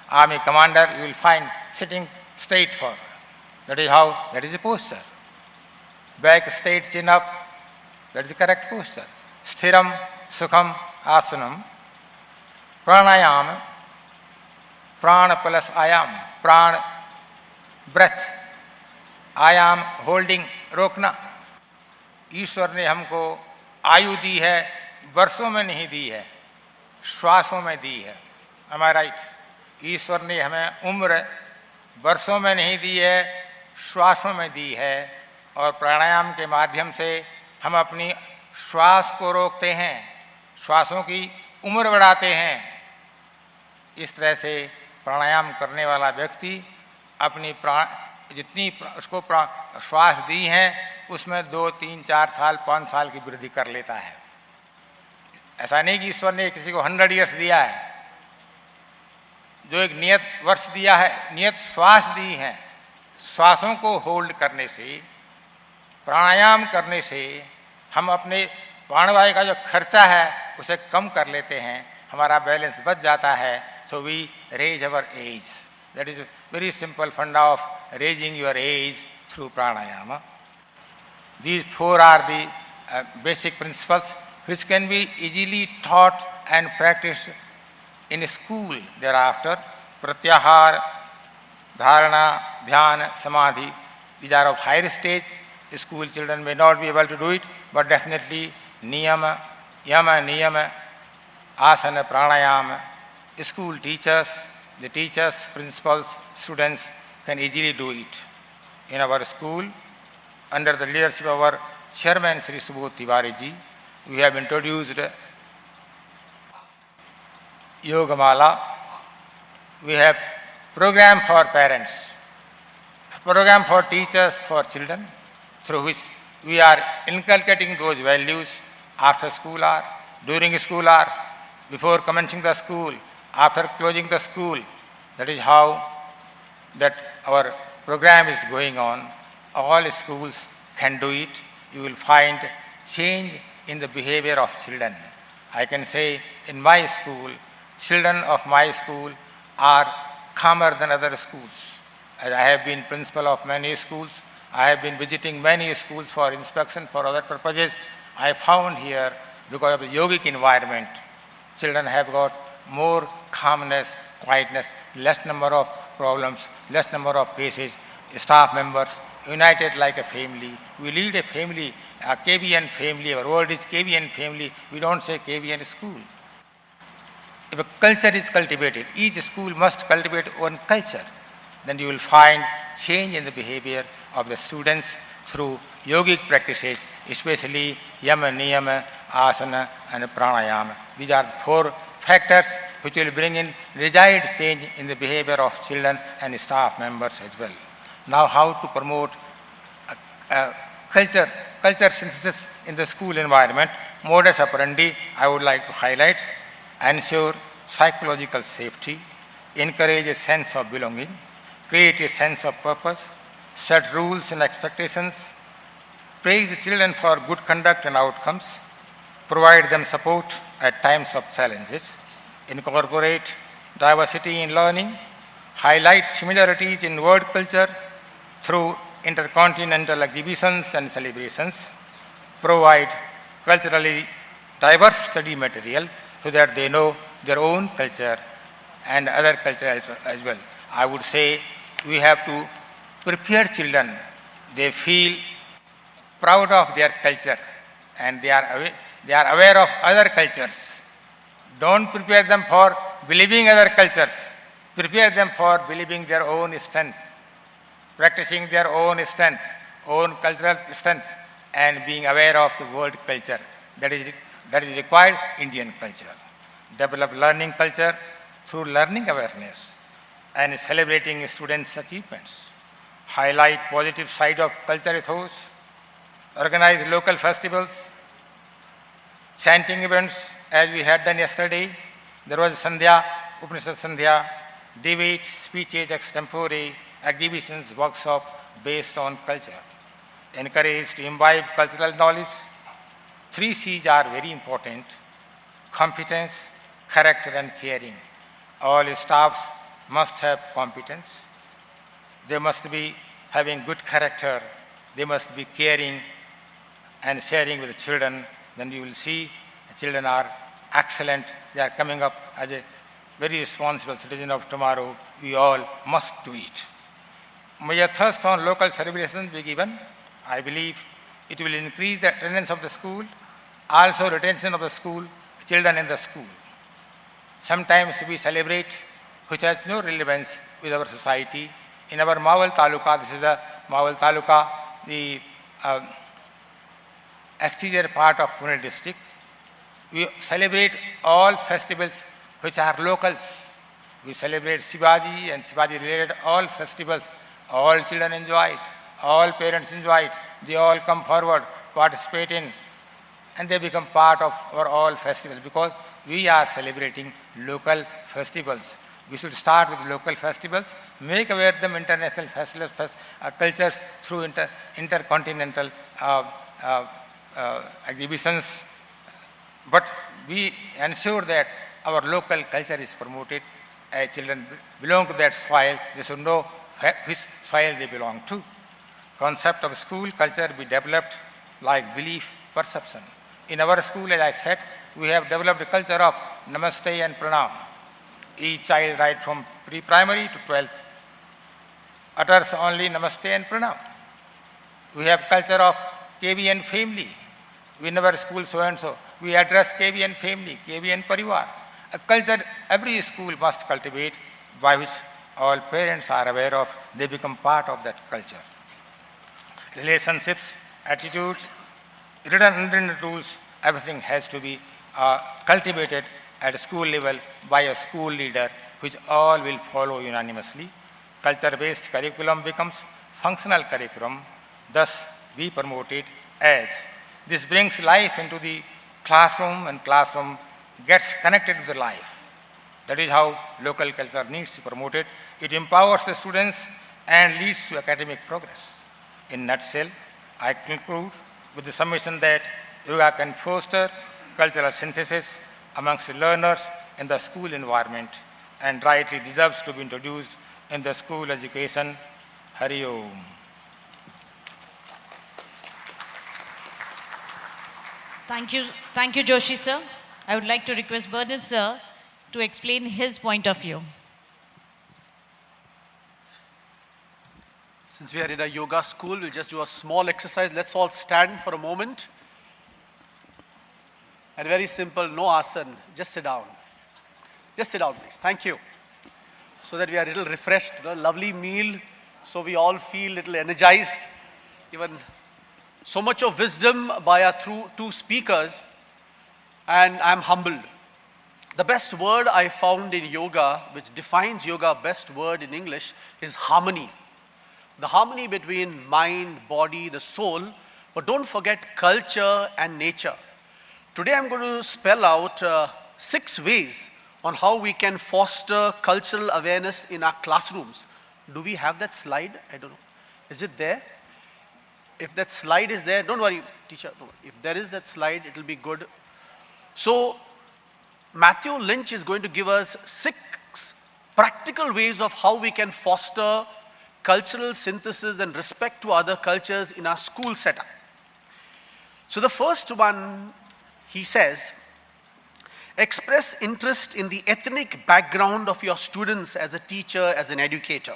army commander, you will find sitting straight forward. That is the posture. Back straight, chin up, that is the correct posture. Sthiram, sukham, asanam. Pranayam, prana plus ayam. Pran, breath. आयाम holding, रोकना। ईश्वर ने हमको आयु दी है, वर्षों में नहीं दी है, श्वासों में दी है। Am I right? ईश्वर ने हमें उम्र वर्षों में नहीं दी है, श्वासों में दी है। और प्राणायाम के माध्यम से हम अपनी श्वास को रोकते हैं, श्वासों की उम्र बढ़ाते हैं। इस तरह से प्राणायाम करने वाला व्यक्ति अपनी जितनी उसको श्वास दी हैं उसमें 2, 3, 4 साल, 5 साल की वृद्धि कर लेता है। ऐसा नहीं कि ईश्वर ने किसी को 100 ईयर्स दिया है। जो एक नियत वर्ष दिया है, नियत श्वास दी हैं, श्वासों को होल्ड करने से, प्राणायाम करने से हम अपने प्राणवायु का जो खर्चा है उसे कम कर लेते हैं, हमारा बैलेंस बच जाता है। So we raise our age. That is a very simple funda of raising your age through pranayama. These 4 are the basic principles which can be easily taught and practiced in school thereafter. Pratyahar, dharana, dhyana, samadhi. These are of higher stage. School children may not be able to do it, but definitely niyama, yama, niyama, asana, pranayama. School teachers, the teachers, principals, students can easily do it. In our school, under the leadership of our chairman, Sri Subodh Tiwari ji, we have introduced Yogamala. We have program for parents, program for teachers, for children, through which we are inculcating those values after school hour, during school hour, before commencing the school, after closing the school. That is how that our program is going on. All schools can do it. You will find change in the behavior of children. I can say in my school, children of my school are calmer than other schools. As I have been principal of many schools, I have been visiting many schools for inspection, for other purposes. I found here, because of the yogic environment, children have got more calmness, quietness, less number of problems, less number of cases, staff members united like a family. We lead a family, a KBN family. Our word is KBN family. We don't say KBN school. If a culture is cultivated, each school must cultivate one culture. Then you will find change in the behavior of the students through yogic practices, especially yama, niyama, asana and pranayama. These are 4 factors which will bring in desired change in the behavior of children and staff members as well. Now, how to promote culture synthesis in the school environment? Modus operandi, I would like to highlight: ensure psychological safety, encourage a sense of belonging, create a sense of purpose, set rules and expectations, praise the children for good conduct and outcomes, provide them support at times of challenges, incorporate diversity in learning, highlight similarities in word culture through intercontinental exhibitions and celebrations, provide culturally diverse study material so that they know their own culture and other culture as well. I would say we have to prepare children. They feel proud of their culture and they are aware of other cultures. Don't prepare them for believing other cultures. Prepare them for believing their own strength, practicing their own strength, own cultural strength, and being aware of the world culture. That is required Indian culture. Develop learning culture through learning awareness and celebrating students' achievements. Highlight positive side of culture ethos. Organize local festivals, chanting events, as we had done yesterday. There was Sandhya, Upanishad Sandhya, debate, speeches, extempore, exhibitions, workshop based on culture. Encouraged to imbibe cultural knowledge. 3 C's are very important: competence, character, and caring. All staffs must have competence. They must be having good character. They must be caring and sharing with the children. Then you will see the children are excellent. They are coming up as a very responsible citizen of tomorrow. We all must do it. May a thirst on local celebrations be given. I believe it will increase the attendance of the school, also retention of the school, children in the school. Sometimes we celebrate which has no relevance with our society. In our Mawal Taluka, this is a Mawal Taluka, the exterior part of Pune district, we celebrate all festivals which are locals. We celebrate Shivaji and Shivaji related all festivals. All children enjoy it. All parents enjoy it. They all come forward, participate in, and they become part of our all festivals because we are celebrating local festivals. We should start with local festivals, make aware them international festivals, cultures through intercontinental exhibitions. But we ensure that our local culture is promoted. As children belong to that soil, they should know which soil they belong to. Concept of school culture be developed like belief perception. In our school, as I said, we have developed a culture of Namaste and Pranam. Each child right from pre-primary to 12th utters only Namaste and Pranam. We have culture of KB and family. In our school so and so, we address KB and family, KB and Parivar. A culture every school must cultivate by which all parents are aware of, they become part of that culture. Relationships, attitudes, written and unwritten rules, everything has to be cultivated at school level by a school leader, which all will follow unanimously. Culture-based curriculum becomes functional curriculum, thus be promoted as. This brings life into the classroom and classroom gets connected to the life. That is how local culture needs to be promoted. It empowers the students and leads to academic progress. In nutshell, I conclude with the summation that yoga can foster cultural synthesis amongst the learners in the school environment and rightly deserves to be introduced in the school education. Hari Om. Thank you, Joshi sir. I would like to request Bernard sir to explain his point of view. Since we are in a yoga school, we'll just do a small exercise. Let's all stand for a moment. And very simple, no asana, just sit down. Just sit down, please. Thank you. So that we are a little refreshed, lovely meal, so we all feel a little energized. Even so much of wisdom by our two speakers, and I'm humbled. The best word I found in yoga, which defines yoga, best word in English, is harmony. The harmony between mind, body, the soul, but don't forget culture and nature. Today I'm going to spell out 6 ways on how we can foster cultural awareness in our classrooms. Do we have that slide? I don't know. Is it there? If that slide is there, don't worry, teacher. Don't worry. If there is that slide, it will be good. So, Matthew Lynch is going to give us 6 practical ways of how we can foster cultural synthesis and respect to other cultures in our school setup. So the first one, he says, express interest in the ethnic background of your students as a teacher, as an educator.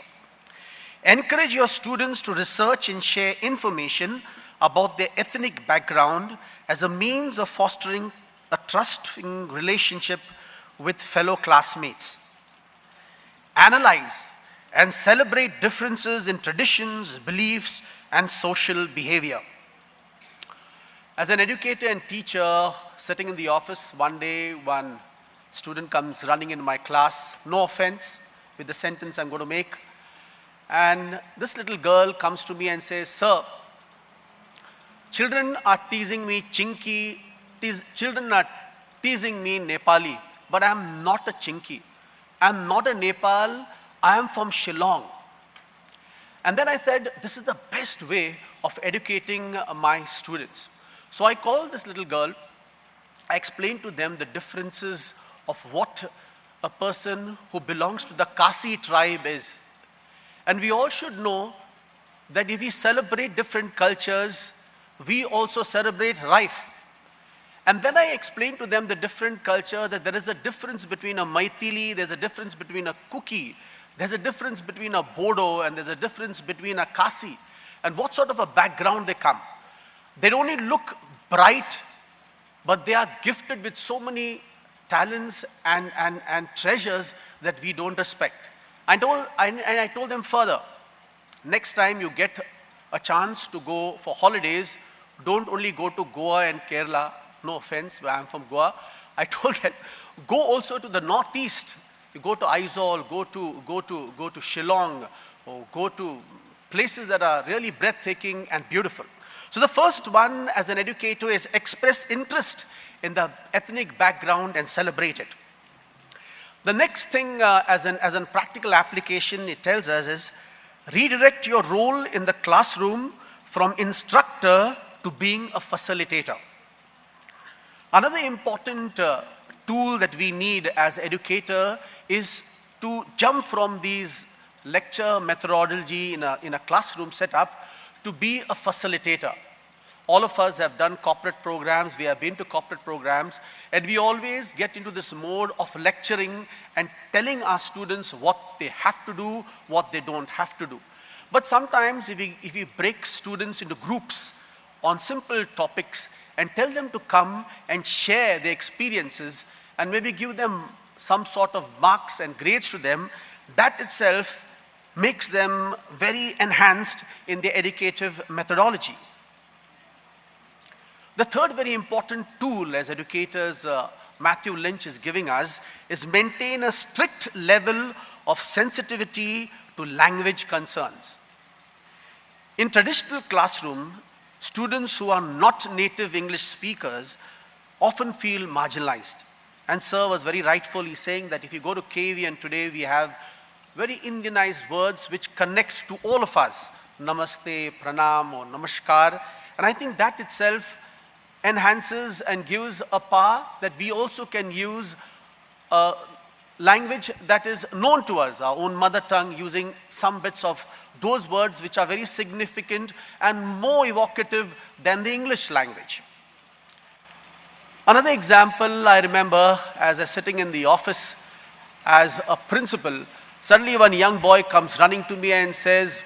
Encourage your students to research and share information about their ethnic background as a means of fostering a trusting relationship with fellow classmates. Analyze and celebrate differences in traditions, beliefs, and social behavior. As an educator and teacher sitting in the office, one day one student comes running in my class, no offense with the sentence I'm going to make, and this little girl comes to me and says, "Sir, children are teasing me teasing me in Nepali, but I am not a Chinky. I am not a Nepal, I am from Shillong. And then I said, this is the best way of educating my students. So I called this little girl, I explained to them the differences of what a person who belongs to the Kasi tribe is. And we all should know that if we celebrate different cultures, we also celebrate life. And then I explained to them the different culture, that there is a difference between a Maithili, there's a difference between a Kuki, there's a difference between a Bodo, and there's a difference between a Kasi, and what sort of a background they come. They don't only look bright, but they are gifted with so many talents and treasures that we don't respect. I told them further, next time you get a chance to go for holidays, don't only go to Goa and Kerala, no offense, but I'm from Goa. I told them, go also to the northeast. You go to Aizawl, go to Shillong, or go to places that are really breathtaking and beautiful. So the first one as an educator is express interest in the ethnic background and celebrate it. The next thing as a practical application it tells us is redirect your role in the classroom from instructor to being a facilitator. Another important tool that we need as educator is to jump from these lecture methodology in a classroom setup to be a facilitator. All of us have done corporate programs, we have been to corporate programs, and we always get into this mode of lecturing and telling our students what they have to do, what they don't have to do. But sometimes if we break students into groups on simple topics and tell them to come and share their experiences and maybe give them some sort of marks and grades to them, that itself makes them very enhanced in their educative methodology. The third very important tool as educators Matthew Lynch is giving us is maintain a strict level of sensitivity to language concerns. In traditional classroom, students who are not native English speakers often feel marginalized. And Sir was very rightfully saying that if you go to KV and today we have very Indianized words which connect to all of us, Namaste, Pranam or Namaskar, and I think that itself enhances and gives a power that we also can use a language that is known to us, our own mother tongue, using some bits of those words which are very significant and more evocative than the English language. Another example I remember as I was sitting in the office as a principal, suddenly one young boy comes running to me and says,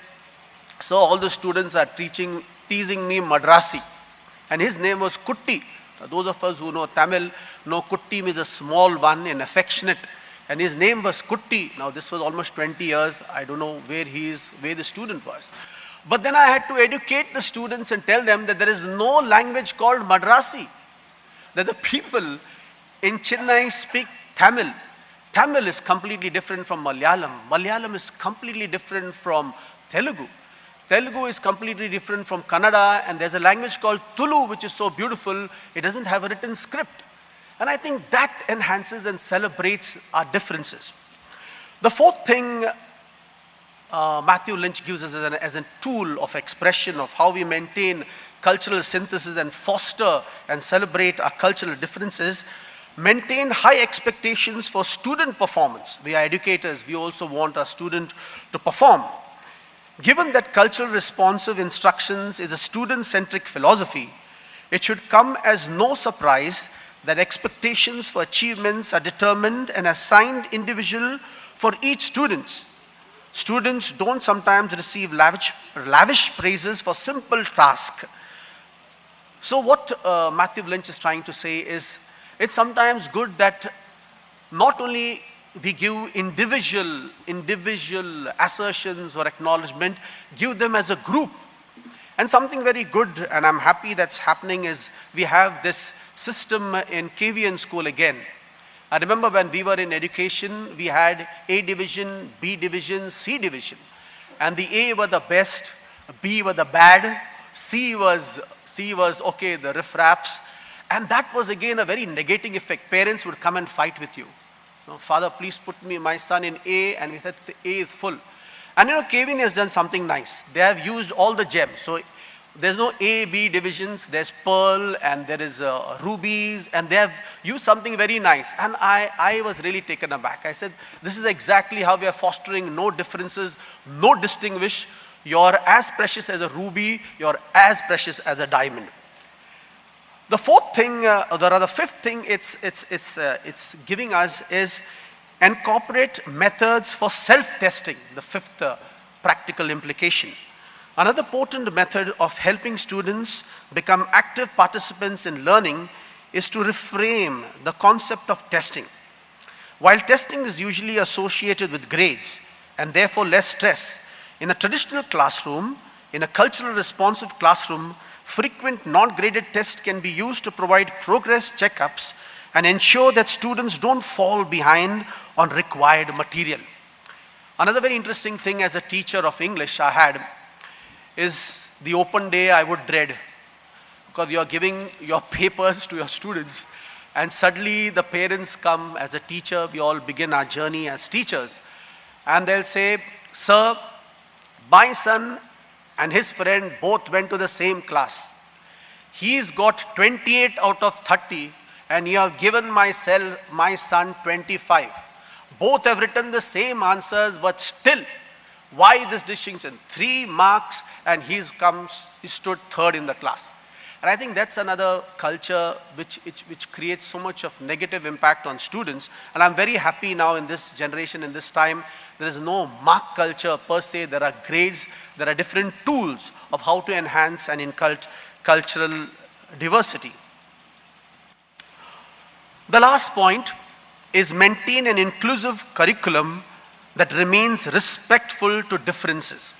"Sir, all the students are teasing me Madrasi." And his name was Kutti. Now, those of us who know Tamil know Kutti means a small one and affectionate. And his name was Kutti. Now this was almost 20 years. I don't know where the student was. But then I had to educate the students and tell them that there is no language called Madrasi. That the people in Chennai speak Tamil. Tamil is completely different from Malayalam. Malayalam is completely different from Telugu. Telugu is completely different from Kannada, and there's a language called Tulu, which is so beautiful, it doesn't have a written script. And I think that enhances and celebrates our differences. The fourth thing Matthew Lynch gives us as a tool of expression of how we maintain cultural synthesis and foster and celebrate our cultural differences, maintain high expectations for student performance. We are educators, we also want our student to perform. Given that cultural responsive instructions is a student-centric philosophy, it should come as no surprise that expectations for achievements are determined and assigned individual for each student. Students don't sometimes receive lavish praises for simple tasks. So what Matthew Lynch is trying to say is, it's sometimes good that not only we give individual assertions or acknowledgement, give them as a group. And something very good, and I'm happy that's happening, is we have this system in KVN school again. I remember when we were in education, we had A division, B division, C division. And the A were the best, B were the bad, C was okay, the riffraffs. And that was again a very negating effect. Parents would come and fight with you. Father, please put my son in A, and we said A is full. And Kevin has done something nice. They have used all the gems. So there's no A, B divisions, there's pearl and there is rubies, and they have used something very nice. And I was really taken aback. I said, this is exactly how we are fostering no differences, no distinguish. You're as precious as a ruby, you're as precious as a diamond. The fourth thing, the fifth thing it's giving us is incorporate methods for self-testing, the fifth practical implication. Another potent method of helping students become active participants in learning is to reframe the concept of testing. While testing is usually associated with grades and therefore less stress, in a traditional classroom, in a cultural responsive classroom, frequent non-graded tests can be used to provide progress checkups and ensure that students don't fall behind on required material. Another very interesting thing as a teacher of English I had is the open day I would dread, because you are giving your papers to your students and suddenly the parents come. As a teacher, we all begin our journey as teachers, and they'll say, sir, my son and his friend both went to the same class. He's got 28 out of 30 and you have given my son 25. Both have written the same answers, but still, why this distinction? 3 marks and he stood third in the class. And I think that's another culture which creates so much of negative impact on students. And I'm very happy now in this generation, in this time, there is no mark culture per se. There are grades, there are different tools of how to enhance and inculcate cultural diversity. The last point is maintain an inclusive curriculum that remains respectful to differences.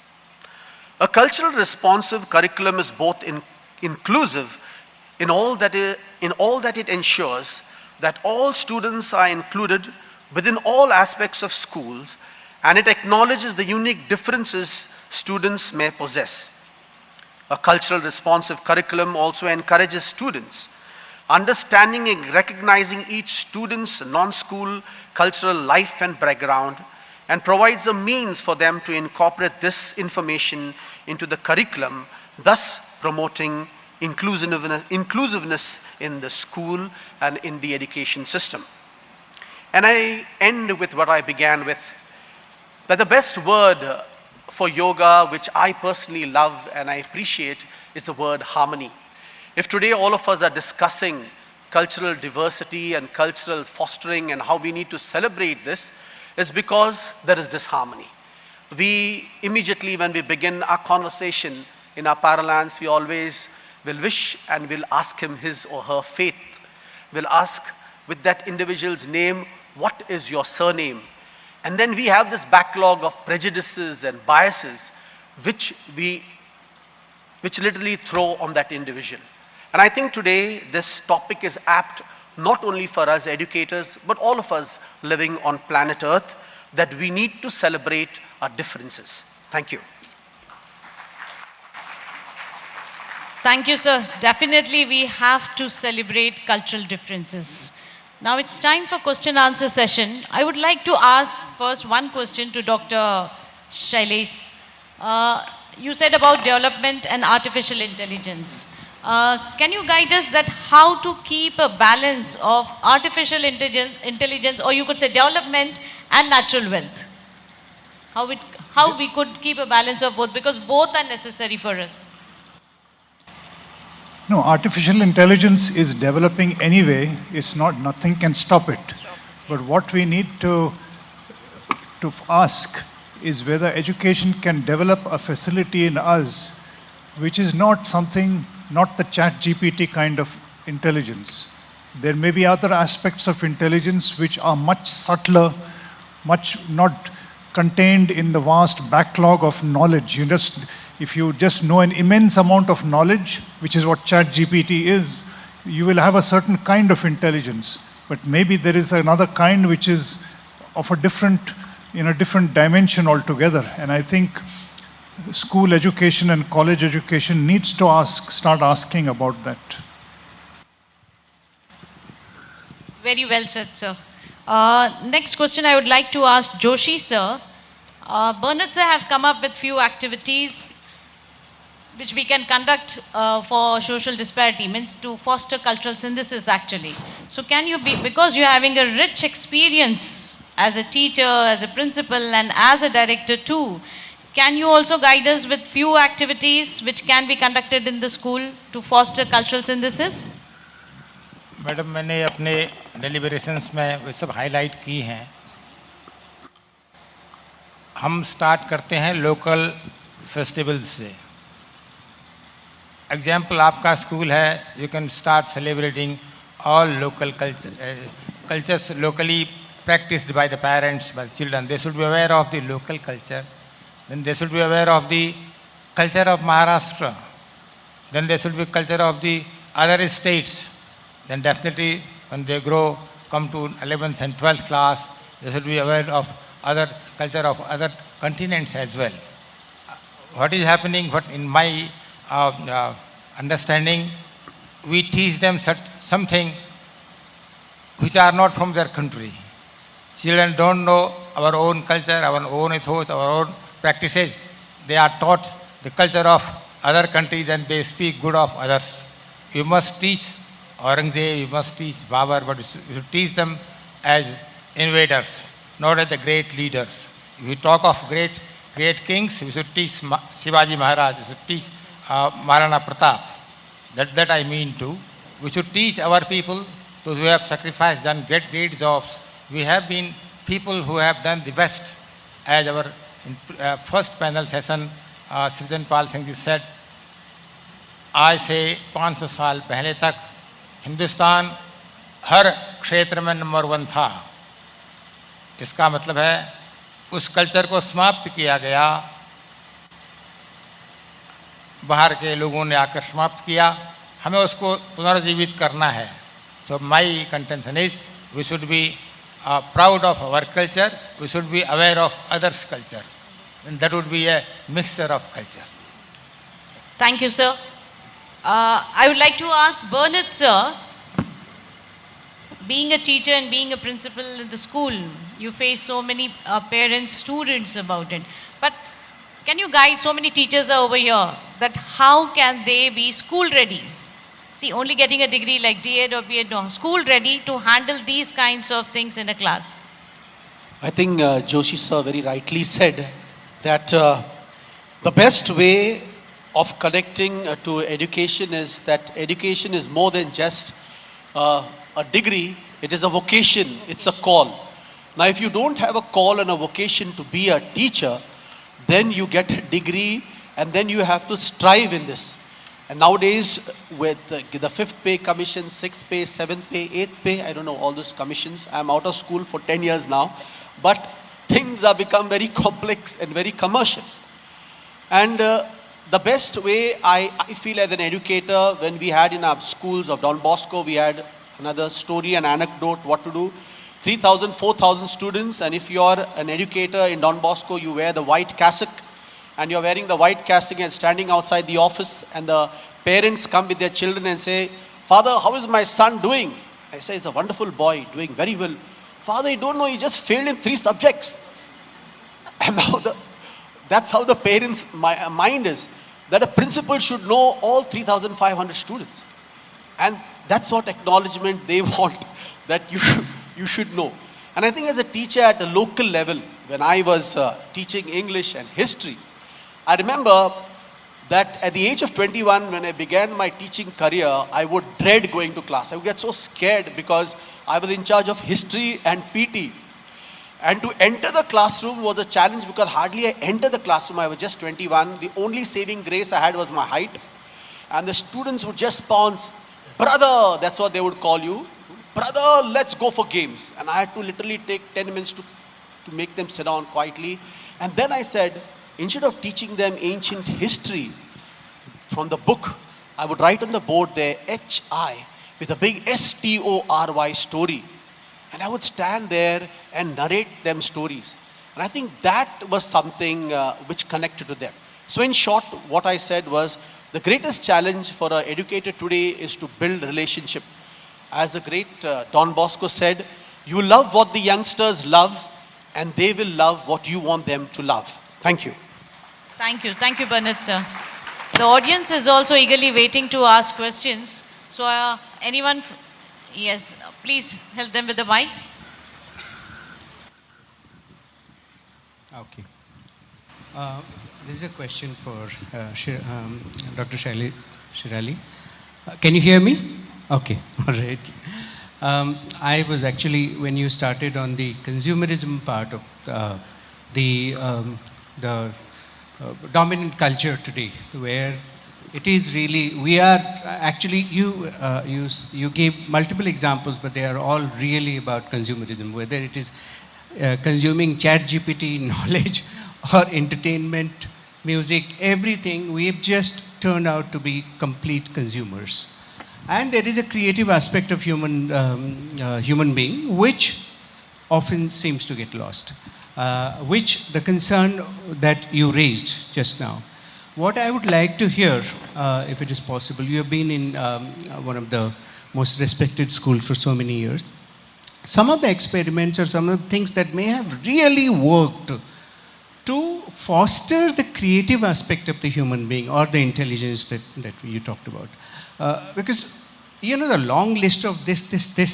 A cultural responsive curriculum is both inclusive in all that it ensures that all students are included within all aspects of schools, and it acknowledges the unique differences students may possess. A cultural responsive curriculum also encourages students understanding and recognizing each student's non-school cultural life and background, and provides a means for them to incorporate this information into the curriculum, thus promoting inclusiveness in the school and in the education system. And I end with what I began with, that the best word for yoga, which I personally love and I appreciate, is the word harmony. If today all of us are discussing cultural diversity and cultural fostering and how we need to celebrate this, is because there is disharmony. We immediately, when we begin our conversation in our parlance, we always will wish and will ask him his or her faith. We'll ask with that individual's name, what is your surname? And then we have this backlog of prejudices and biases which literally throw on that individual. And I think today this topic is apt not only for us educators, but all of us living on planet Earth, that we need to celebrate our differences. Thank you. Thank you, sir. Definitely we have to celebrate cultural differences. Now it's time for question answer session. I would like to ask first one question to Dr. Shailesh. You said about development and artificial intelligence. Can you guide us that how to keep a balance of artificial intelligence, or you could say development and natural wealth? How we could keep a balance of both, because both are necessary for us. No, artificial intelligence is developing anyway. It's not, nothing can stop it. But what we need to ask is whether education can develop a facility in us which is not something, not the ChatGPT kind of intelligence. There may be other aspects of intelligence which are much subtler, much not contained in the vast backlog of knowledge. If you just know an immense amount of knowledge, which is what ChatGPT is, you will have a certain kind of intelligence. But maybe there is another kind which is of a different, in a different dimension altogether. And I think school education and college education needs to start asking about that. Very well said, sir. Next question I would like to ask Joshi, sir. Bernard, sir, have come up with few activities which we can conduct for social disparity, means to foster cultural synthesis actually. So can you be, because you're having a rich experience as a teacher, as a principal and as a director too, can you also guide us with few activities which can be conducted in the school to foster cultural synthesis? Madam, मैंने अपने deliberations में वे सब highlight की हैं. हम start करते हैं local festivals से. एग्जाम्पल, आपका स्कूल है, you can start celebrating all local cultures locally practiced by the parents, by the children. They should be aware of the local culture. Then they should be aware of the culture of Maharashtra. Then they should be culture of the other states. Then definitely when they grow, come to 11th and 12th class, they should be aware of other culture of other continents as well. What is happening, what in my understanding, we teach them something which are not from their country. Children don't know our own culture, our own ethos, our own practices. They are taught the culture of other countries and they speak good of others. You must teach Aurangzeb, you must teach Babur, but you should teach them as invaders, not as the great leaders. If we talk of great kings, we should teach Shivaji Maharaj, we should teach Maharana Pratap. That I mean too. We should teach our people, those who have sacrificed, done great jobs. We have been people who have done the best. As our first panel session, Srijan Pal Singh ji said, आज से 500 साल पहले तक हिंदुस्तान हर क्षेत्र में number 1 था. इसका मतलब है उस कल्चर को समाप्त किया गया, बाहर के लोगों ने आकर समाप्त किया, हमें उसको पुनर्जीवित करना है. So my contention is we should be proud of our culture, we should be aware of others' culture, and that would be a mixture of culture. Thank you, sir. I would like to ask Bernard, sir, being a teacher and being a principal in the school, you face so many parents, students about it. But can you guide, so many teachers are over here, that how can they be school ready? See, only getting a degree like D.Ed or B.Ed, no, school ready to handle these kinds of things in a class. I think Joshi sir very rightly said that the best way of connecting to education is that education is more than just a degree, it is a vocation, it's a call. Now if you don't have a call and a vocation to be a teacher, then you get a degree and then you have to strive in this. And nowadays with the 5th pay commission, 6th pay, 7th pay, 8th pay, I don't know all those commissions, I'm out of school for 10 years now, but things have become very complex and very commercial. And the best way I feel as an educator, when we had in our schools of Don Bosco, we had another story, an anecdote, what to do. 3,000, 4,000 students, and if you're an educator in Don Bosco, you wear the white cassock, and you're wearing the white cassock and standing outside the office, and the parents come with their children and say, "Father, how is my son doing?" I say, "It's a wonderful boy, doing very well." "Father, you don't know, he just failed in 3 subjects. And now that's how the parents' mind is, that a principal should know all 3,500 students. And that's what acknowledgement they want, that you should know. And I think as a teacher at a local level, when I was teaching English and history, I remember that at the age of 21, when I began my teaching career, I would dread going to class. I would get so scared because I was in charge of history and PT. And to enter the classroom was a challenge because hardly I entered the classroom. I was just 21. The only saving grace I had was my height. And the students would just pounce, "Brother," that's what they would call you. "Brother, let's go for games." And I had to literally take 10 minutes to make them sit down quietly. And then I said, instead of teaching them ancient history from the book, I would write on the board there, HI, with a big STORY story. And I would stand there and narrate them stories. And I think that was something which connected to them. So in short, what I said was, the greatest challenge for an educator today is to build relationship. As the great Don Bosco said, you love what the youngsters love, and they will love what you want them to love. Thank you. Thank you. Thank you, Bernard, sir. The audience is also eagerly waiting to ask questions. So anyone, yes, please help them with the mic. Okay. This is a question for Dr. Shirali. Can you hear me? Okay, all right. I was actually, when you started on the consumerism part of the dominant culture today, where it is really, we are actually, you gave multiple examples, but they are all really about consumerism, whether it is consuming chat GPT knowledge or entertainment, music, everything, we've just turned out to be complete consumers. And there is a creative aspect of human being, which often seems to get lost, which the concern that you raised just now. What I would like to hear, if it is possible, you have been in one of the most respected schools for so many years. Some of the experiments or some of the things that may have really worked to foster the creative aspect of the human being or the intelligence that you talked about. Because, you know, the long list of this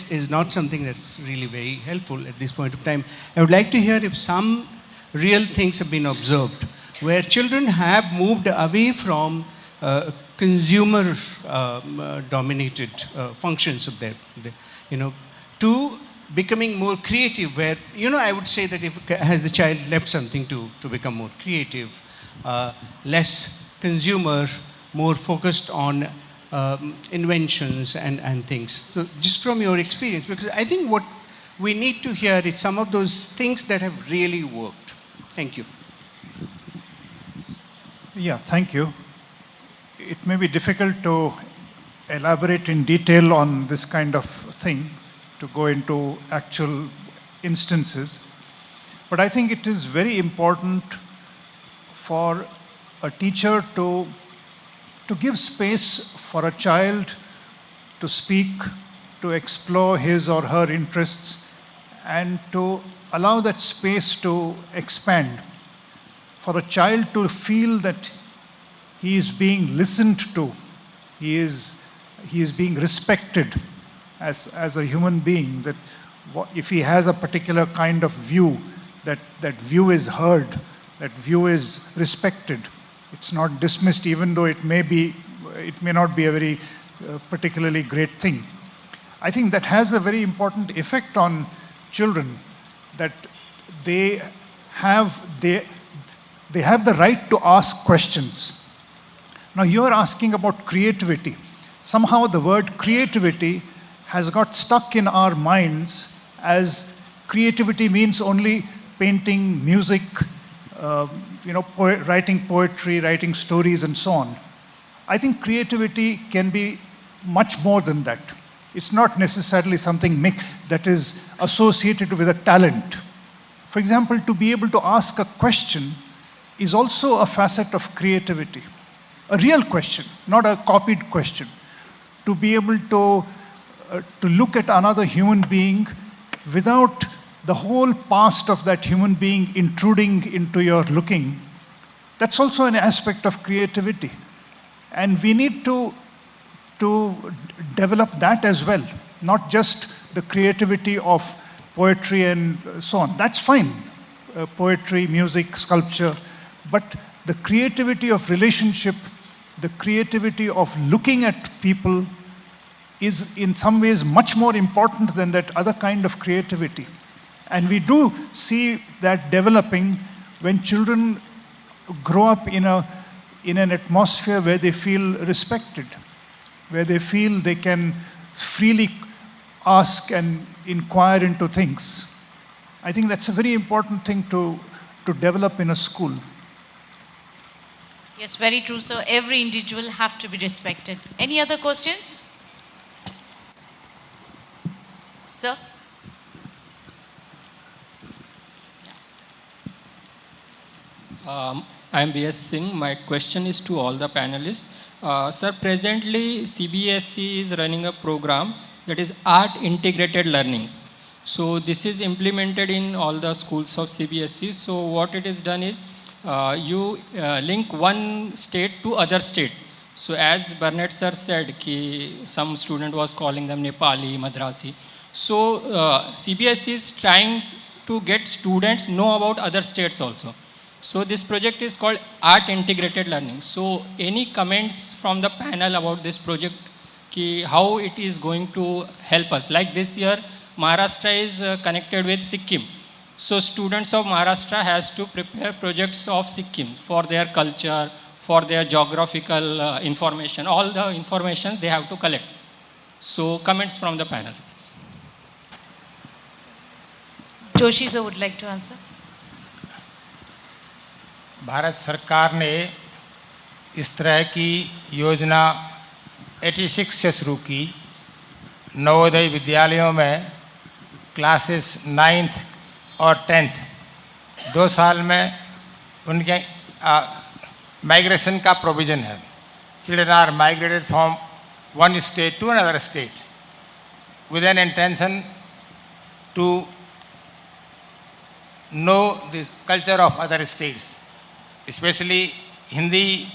is not something that's really very helpful at this point of time. I would like to hear if some real things have been observed where children have moved away from consumer dominated functions of to becoming more creative, where, I would say that if has the child left something to become more creative, less consumer, more focused on inventions and things. So just from your experience, because I think what we need to hear is some of those things that have really worked. Thank you. Yeah, thank you. It may be difficult to elaborate in detail on this kind of thing, to go into actual instances. But I think it is very important for a teacher to give space for a child to speak, to explore his or her interests, and to allow that space to expand. For a child to feel that he is being listened to, he is being respected as a human being, that if he has a particular kind of view, that view is heard, that view is respected. It's not dismissed, even though it may not be a very particularly great thing. I think that has a very important effect on children, that they have the right to ask questions. Now you are asking about creativity. Somehow the word creativity has got stuck in our minds as creativity means only painting, music, writing poetry, writing stories, and so on. I think creativity can be much more than that. It's not necessarily something that is associated with a talent. For example, to be able to ask a question is also a facet of creativity. A real question, not a copied question. To be able to look at another human being without the whole past of that human being intruding into your looking, that's also an aspect of creativity. And we need to develop that as well, not just the creativity of poetry and so on. That's fine, poetry, music, sculpture, but the creativity of relationship, the creativity of looking at people is in some ways much more important than that other kind of creativity. And we do see that developing when children grow up in an atmosphere where they feel respected, where they feel they can freely ask and inquire into things. I think that's a very important thing to develop in a school. Yes, very true, sir. Every individual have to be respected. Any other questions? Sir? I am B.S. Singh. My question is to all the panelists. Sir, presently CBSE is running a program that is art integrated learning. So this is implemented in all the schools of CBSE. So what it is done is you link one state to other state. So as Burnett sir said, ki some student was calling them Nepali, Madrasi. So CBSE is trying to get students know about other states also. So this project is called Art Integrated Learning. So any comments from the panel about this project, ki how it is going to help us? Like this year, Maharashtra is connected with Sikkim. So students of Maharashtra has to prepare projects of Sikkim for their culture, for their geographical information. All the information they have to collect. So comments from the panel. Joshi sir would like to answer. Bharat सरकार ने इस तरह की योजना 86 से शुरू की। नवोदय विद्यालयों में क्लासेस 9th और 10th 2 साल में उनके माइग्रेशन का प्रोविज़न है। Children are migrated from one state to another state with an intention to know the culture of other states. Especially Hindi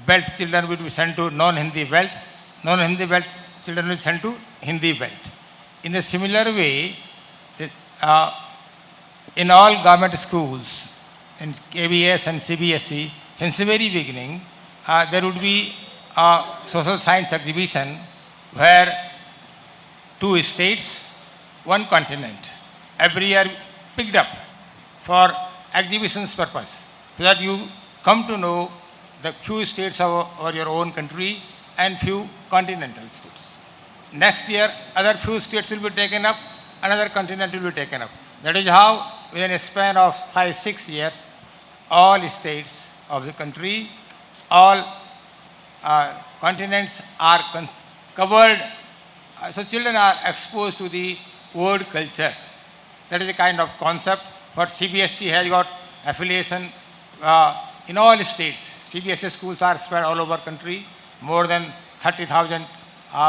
belt children will be sent to non-Hindi belt, non-Hindi belt children will be sent to Hindi belt. In a similar way, in all government schools, in KBS and CBSE, since the very beginning, there would be a social science exhibition where 2 states, 1 continent, every year picked up for exhibitions purpose, so that you come to know the few states of your own country and few continental states. Next year, other few states will be taken up, another continent will be taken up. That is how, within a span of 5-6 years, all states of the country, all continents are covered. So children are exposed to the world culture. That is the kind of concept. But CBSE has got affiliation in all states. CBSE schools are spread all over country. More than 30,000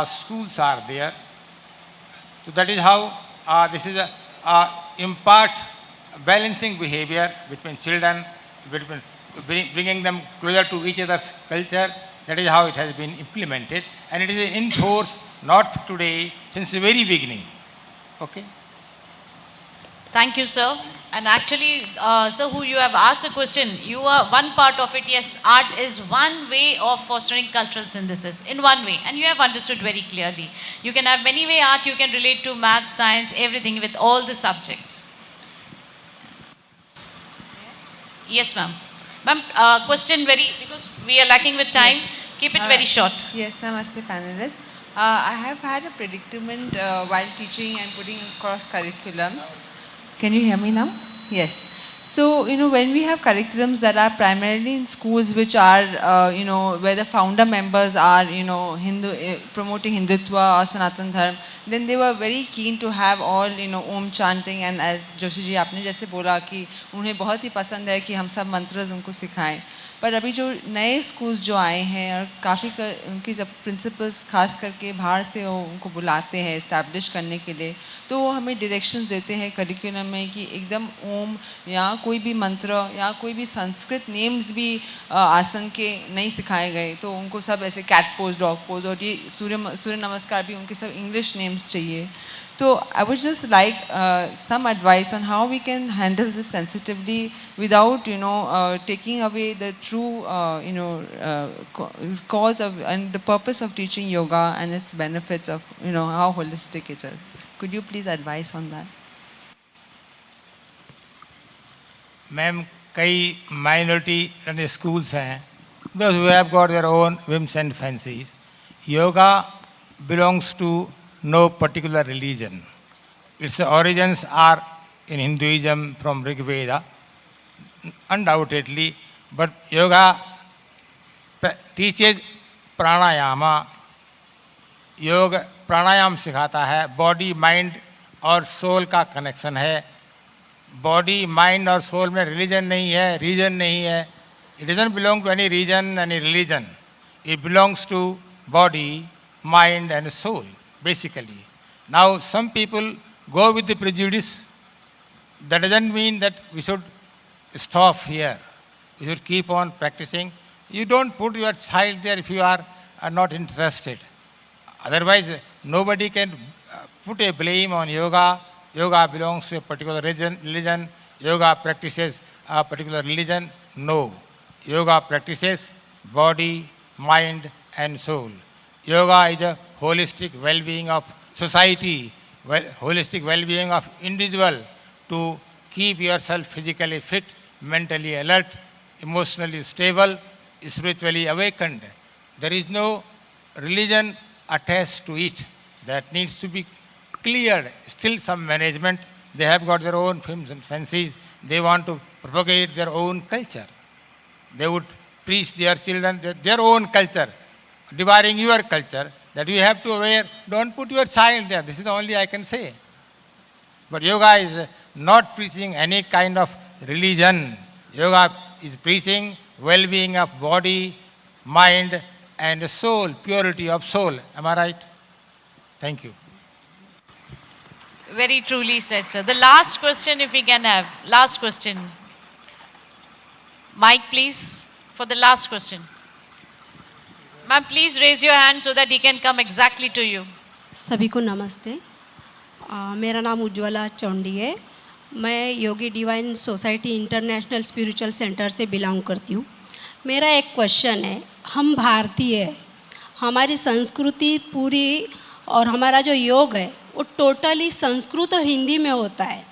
schools are there. So that is how this is impart balancing behavior between children, between bringing them closer to each other's culture. That is how it has been implemented, and it is in force not today, since the very beginning. Okay. Thank you, sir. And actually, sir, who you have asked a question, you are one part of it. Yes, art is one way of fostering cultural synthesis, in one way, and you have understood very clearly. You can have many way art, you can relate to math, science, everything with all the subjects. Yes, ma'am. Ma'am, question because we are lacking with time. Yes. Keep it very short. Yes, namaste panelists. I have had a predicament while teaching and putting across curriculums. Can you hear me now? Yes. So, when we have curriculums that are primarily in schools which are, where the founder members are, promoting Hindutva or Sanatan Dharma, then they were very keen to have all, Om chanting, and as Joshi ji आपने जैसे बोला कि उन्हें बहुत ही पसंद है कि हम सब मंत्रस उनको सिखाएं. पर अभी जो नए स्कूल्स जो आए हैं और काफ़ी उनकी जब प्रिंसिपल्स खास करके बाहर से उनको बुलाते हैं इस्टेब्लिश करने के लिए, तो वो हमें डायरेक्शंस देते हैं करिकुलम में कि एकदम ओम या कोई भी मंत्र या कोई भी संस्कृत नेम्स भी आसन के नहीं सिखाए गए. तो उनको सब ऐसे कैट पोज, डॉग पोज और ये सूर्य नमस्कार भी उनके सब इंग्लिश नेम्स चाहिए. So I would just like some advice on how we can handle this sensitively without, taking away the true, cause of and the purpose of teaching yoga and its benefits of, how holistic it is. Could you please advise on that? Ma'am, कई minority schools हैं, those who have got their own whims and fancies. Yoga belongs to no particular religion. Its origins are in Hinduism from Rig Veda, undoubtedly, but yoga teaches pranayama. Yoga pranayam सिखाता है, body, mind और soul का connection है. Body, mind और soul में religion नहीं है, region नहीं है. It doesn't belong to any region, any religion. It belongs to body, mind and soul. Basically, Now, some people go with the prejudice. That doesn't mean that we should stop here. We should keep on practicing. You don't put your child there if you are not interested. Otherwise, nobody can put a blame on yoga. Yoga belongs to a particular religion. Yoga practices a particular religion. No. Yoga practices body, mind, and soul. Yoga is a holistic well-being of society, holistic well-being of individual, to keep yourself physically fit, mentally alert, emotionally stable, spiritually awakened. There is no religion attached to it. That needs to be cleared. Still some management, they have got their own whims and fancies. They want to propagate their own culture. They would preach their children their own culture, devouring your culture, that you have to wear. Don't put your child there. This is the only I can say. But yoga is not preaching any kind of religion. Yoga is preaching well-being of body, mind, and soul, purity of soul. Am I right? Thank you. Very truly said, sir. The last question, if we can have. Last question. Mike, please, for the last question. Ma'am, please raise your hand so that he can come exactly to you. सभी को नमस्ते. मेरा नाम उज्ज्वला चौंडी है. मैं Yogi divine society international spiritual centre से belong करती हूँ. मेरा एक क्वेश्चन है. हम भारतीय हैं, हमारी संस्कृति पूरी और हमारा जो योग है वो टोटली संस्कृत और हिंदी में होता है.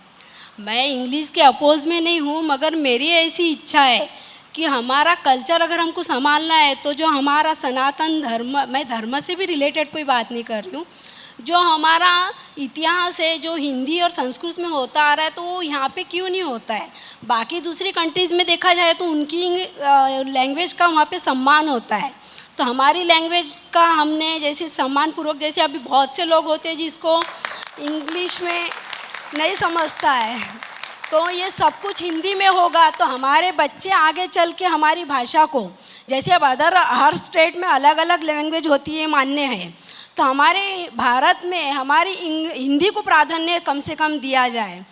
मैं इंग्लिश के अपोज में नहीं हूँ, मगर मेरी ऐसी इच्छा है कि हमारा कल्चर अगर हमको संभालना है तो जो हमारा सनातन धर्म, मैं धर्म से भी रिलेटेड कोई बात नहीं कर रही हूँ, जो हमारा इतिहास है जो हिंदी और संस्कृत में होता आ रहा है तो वो यहाँ पे क्यों नहीं होता है. बाकी दूसरी कंट्रीज़ में देखा जाए तो उनकी लैंग्वेज का वहाँ पे सम्मान होता है, तो हमारी लैंग्वेज का हमने जैसे सम्मानपूर्वक, जैसे अभी बहुत से लोग होते हैं जिसको इंग्लिश में नहीं समझता है, तो ये सब कुछ हिंदी में होगा तो हमारे बच्चे आगे चल के हमारी भाषा को, जैसे अब हर स्टेट में अलग अलग लैंग्वेज होती है मान्य है, तो हमारे भारत में हमारी हिंदी को प्राधान्य कम से कम दिया जाए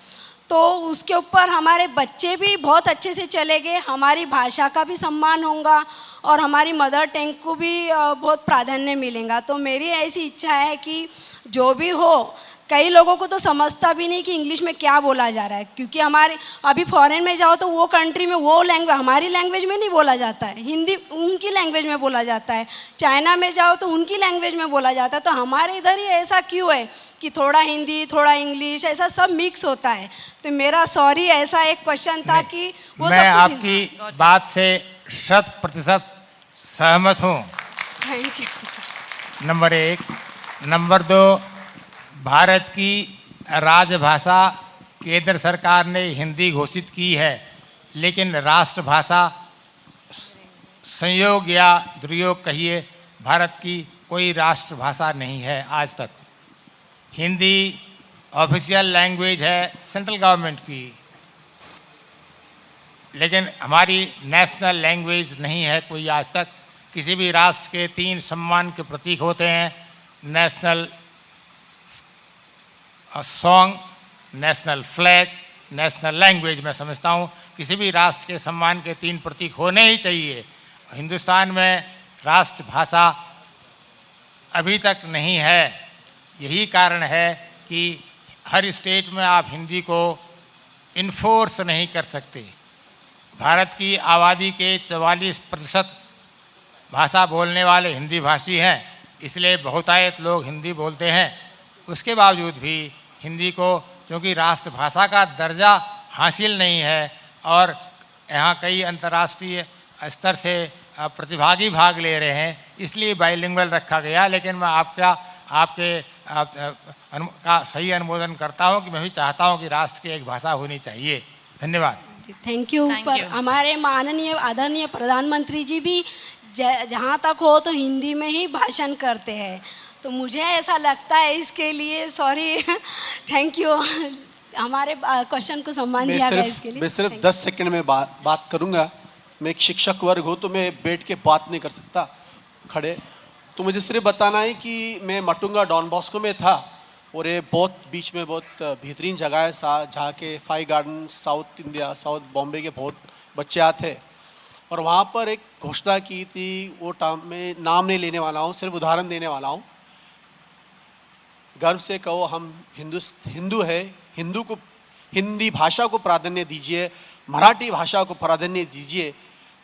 तो उसके ऊपर हमारे बच्चे भी बहुत अच्छे से चलेंगे, हमारी भाषा का भी सम्मान होगा और हमारी मदर टंग को भी बहुत प्राधान्य मिलेगा. तो मेरी ऐसी इच्छा है कि जो भी हो, कई लोगों को तो समझता भी नहीं कि इंग्लिश में क्या बोला जा रहा है, क्योंकि हमारे अभी फॉरेन में जाओ तो वो कंट्री में वो लैंग्वेज हमारी लैंग्वेज में नहीं बोला जाता है, हिंदी उनकी लैंग्वेज में बोला जाता है. चाइना में जाओ तो उनकी लैंग्वेज में बोला जाता है. तो हमारे इधर ही ऐसा क्यों है कि थोड़ा हिंदी थोड़ा इंग्लिश ऐसा सब मिक्स होता है. तो मेरा ऐसा एक क्वेश्चन था कि वो मैं आपकी बात से 100% सहमत हूँ. Thank you. Number 1. Number 2, Bharat की राजभाषा केंद्र सरकार ने हिंदी घोषित की है, लेकिन राष्ट्रभाषा संयोग या दुर्योग कहिए, भारत की कोई राष्ट्रभाषा नहीं है आज तक. हिंदी ऑफिशियल लैंग्वेज है सेंट्रल गवर्नमेंट की, लेकिन हमारी नेशनल लैंग्वेज नहीं है कोई आज तक. किसी भी राष्ट्र के 3 सम्मान के प्रतीक होते हैं: national song, national flag, national language. मैं समझता हूँ किसी भी राष्ट्र के सम्मान के 3 प्रतीक होने ही चाहिए. हिंदुस्तान में राष्ट्रभाषा अभी तक नहीं है. यही कारण है कि हर स्टेट में आप हिंदी को इन्फोर्स नहीं कर सकते. भारत की आबादी के 44% भाषा बोलने वाले हिंदी भाषी हैं, इसलिए बहुतायत लोग हिंदी बोलते हैं. उसके बावजूद भी हिंदी को क्योंकि राष्ट्रभाषा का दर्जा हासिल नहीं है और यहाँ कई अंतर्राष्ट्रीय स्तर से प्रतिभागी भाग ले रहे हैं, इसलिए बाइलिंगुअल रखा गया. लेकिन मैं आपके का सही अनुमोदन करता हूँ कि मैं भी चाहता हूँ कि राष्ट्र की एक भाषा होनी चाहिए. धन्यवाद. Thank you. पर हमारे माननीय आदरणीय प्रधानमंत्री जी भी जहाँ तक हो तो हिंदी में ही भाषण करते हैं, तो मुझे ऐसा लगता है इसके लिए सॉरी. Thank you. हमारे क्वेश्चन को सम्मान दिया गया इसके लिए. मैं सिर्फ 10 सेकंड में बात करूंगा. मैं एक शिक्षक वर्ग हूँ तो मैं बैठ के बात नहीं कर सकता खड़े. तो मुझे सिर्फ बताना है कि मैं मटुंगा डॉन बॉस्को में था, और ये बहुत बीच में बहुत बेहतरीन जगह है जहाँ के 5 garden south India, south Bombay के बहुत बच्चे आते हैं। और वहाँ पर एक घोषणा की थी, वो मैं नाम नहीं लेने वाला हूँ, सिर्फ उदाहरण देने वाला हूँ। गर्व से कहो हम हिंदू है, हिंदी भाषा को प्राधान्य दीजिए, मराठी भाषा को प्राधान्य दीजिए।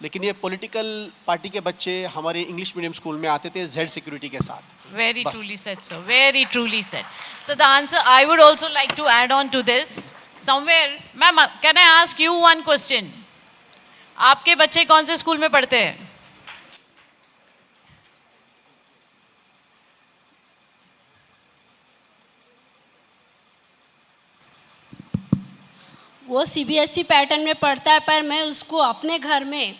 लेकिन ये पॉलिटिकल पार्टी के बच्चे हमारे इंग्लिश मीडियम स्कूल में आते थे जेड सिक्योरिटी के साथ। Very truly said, sir. Very truly said. So the answer, I would also like to add on to this. Somewhere, ma'am, can I ask you one question? आपके बच्चे कौन से school में पढ़ते हैं? वो सीबीएसई पैटर्न में पढ़ता है, पर मैं उसको अपने घर में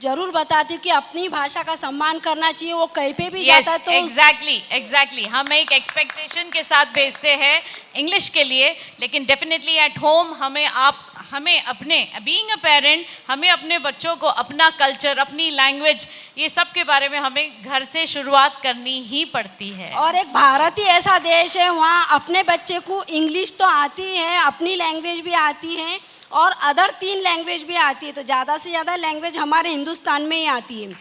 जरूर बताती हूँ कि अपनी भाषा का सम्मान करना चाहिए। वो कहीं पे भी जाता है तो एग्जैक्टली हम एक एक्सपेक्टेशन के साथ भेजते हैं इंग्लिश के लिए, लेकिन डेफिनेटली एट होम हमें अपने बीइंग अ पेरेंट हमें अपने बच्चों को अपना कल्चर, अपनी लैंग्वेज, ये सब के बारे में हमें घर से शुरुआत करनी ही पड़ती है। और एक भारत ही ऐसा देश है, वहाँ अपने बच्चे को इंग्लिश तो आती है, अपनी लैंग्वेज भी आती है और अदर 3 लैंग्वेज भी आती है। तो ज़्यादा से ज़्यादा लैंग्वेज हमारे हिंदुस्तान में ही आती है,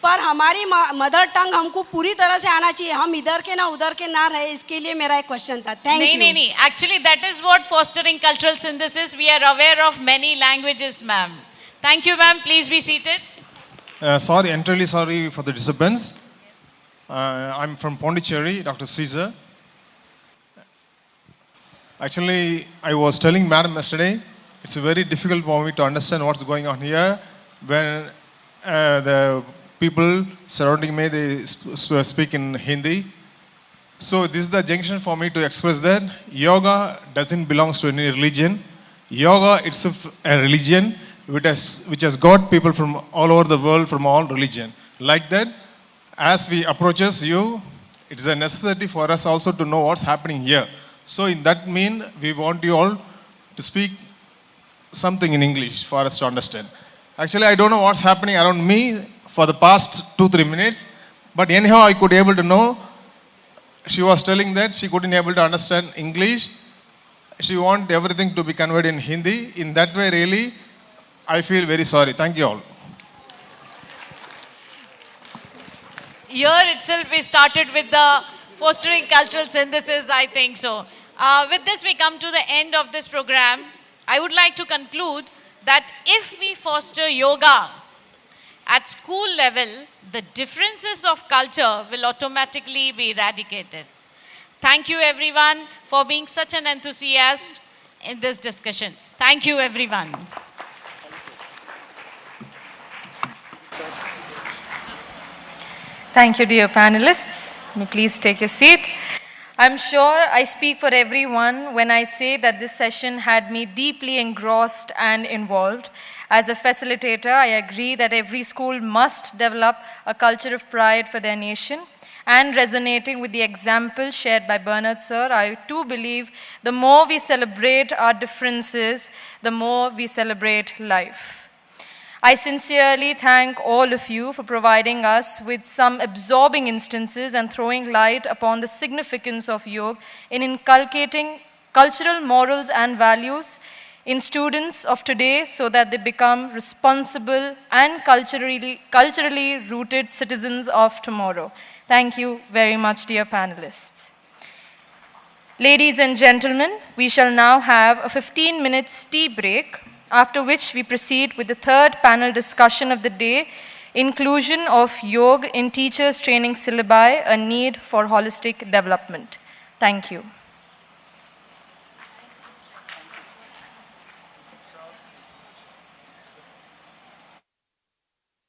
पर हमारी मदर टंग हमको पूरी तरह से आना चाहिए। हम इधर के ना उधर के ना रहे, इसके लिए मेरा एक क्वेश्चन था। Thank you. नहीं, actually that is what fostering cultural synthesis. We are aware of many languages, ma'am. Thank you, ma'am. Please be seated. Sorry, entirely sorry for the disturbance. I'm from Pondicherry, Dr. Caesar. Actually, I was telling Madam yesterday, it's very difficult for me to understand what's going on here when the people surrounding me, they speak in Hindi. So this is the junction for me to express that yoga doesn't belong to any religion. Yoga itself a religion which has got people from all over the world, from all religion. Like that, as we approaches you, it's a necessity for us also to know what's happening here. So in that mean, we want you all to speak something in English for us to understand. Actually, I don't know what's happening around me for the past 2-3 minutes, but anyhow I could able to know. She was telling that she couldn't able to understand English. She want everything to be conveyed in Hindi. In that way, really, I feel very sorry. Thank you all. Here itself we started with the fostering cultural synthesis, I think so. With this we come to the end of this program. I would like to conclude that if we foster yoga at school level, the differences of culture will automatically be eradicated. Thank you everyone for being such an enthusiast in this discussion. Thank you everyone. Thank you, dear panelists. May please take your seat. I'm sure I speak for everyone when I say that this session had me deeply engrossed and involved. As a facilitator, I agree that every school must develop a culture of pride for their nation. And resonating with the example shared by Bernard sir, I too believe the more we celebrate our differences, the more we celebrate life. I sincerely thank all of you for providing us with some absorbing instances and throwing light upon the significance of yoga in inculcating cultural morals and values in students of today so that they become responsible and culturally rooted citizens of tomorrow. Thank you very much, dear panelists. Ladies and gentlemen, we shall now have a 15-minute tea break, after which we proceed with the third panel discussion of the day, inclusion of yoga in teachers training syllabi, a need for holistic development. Thank you.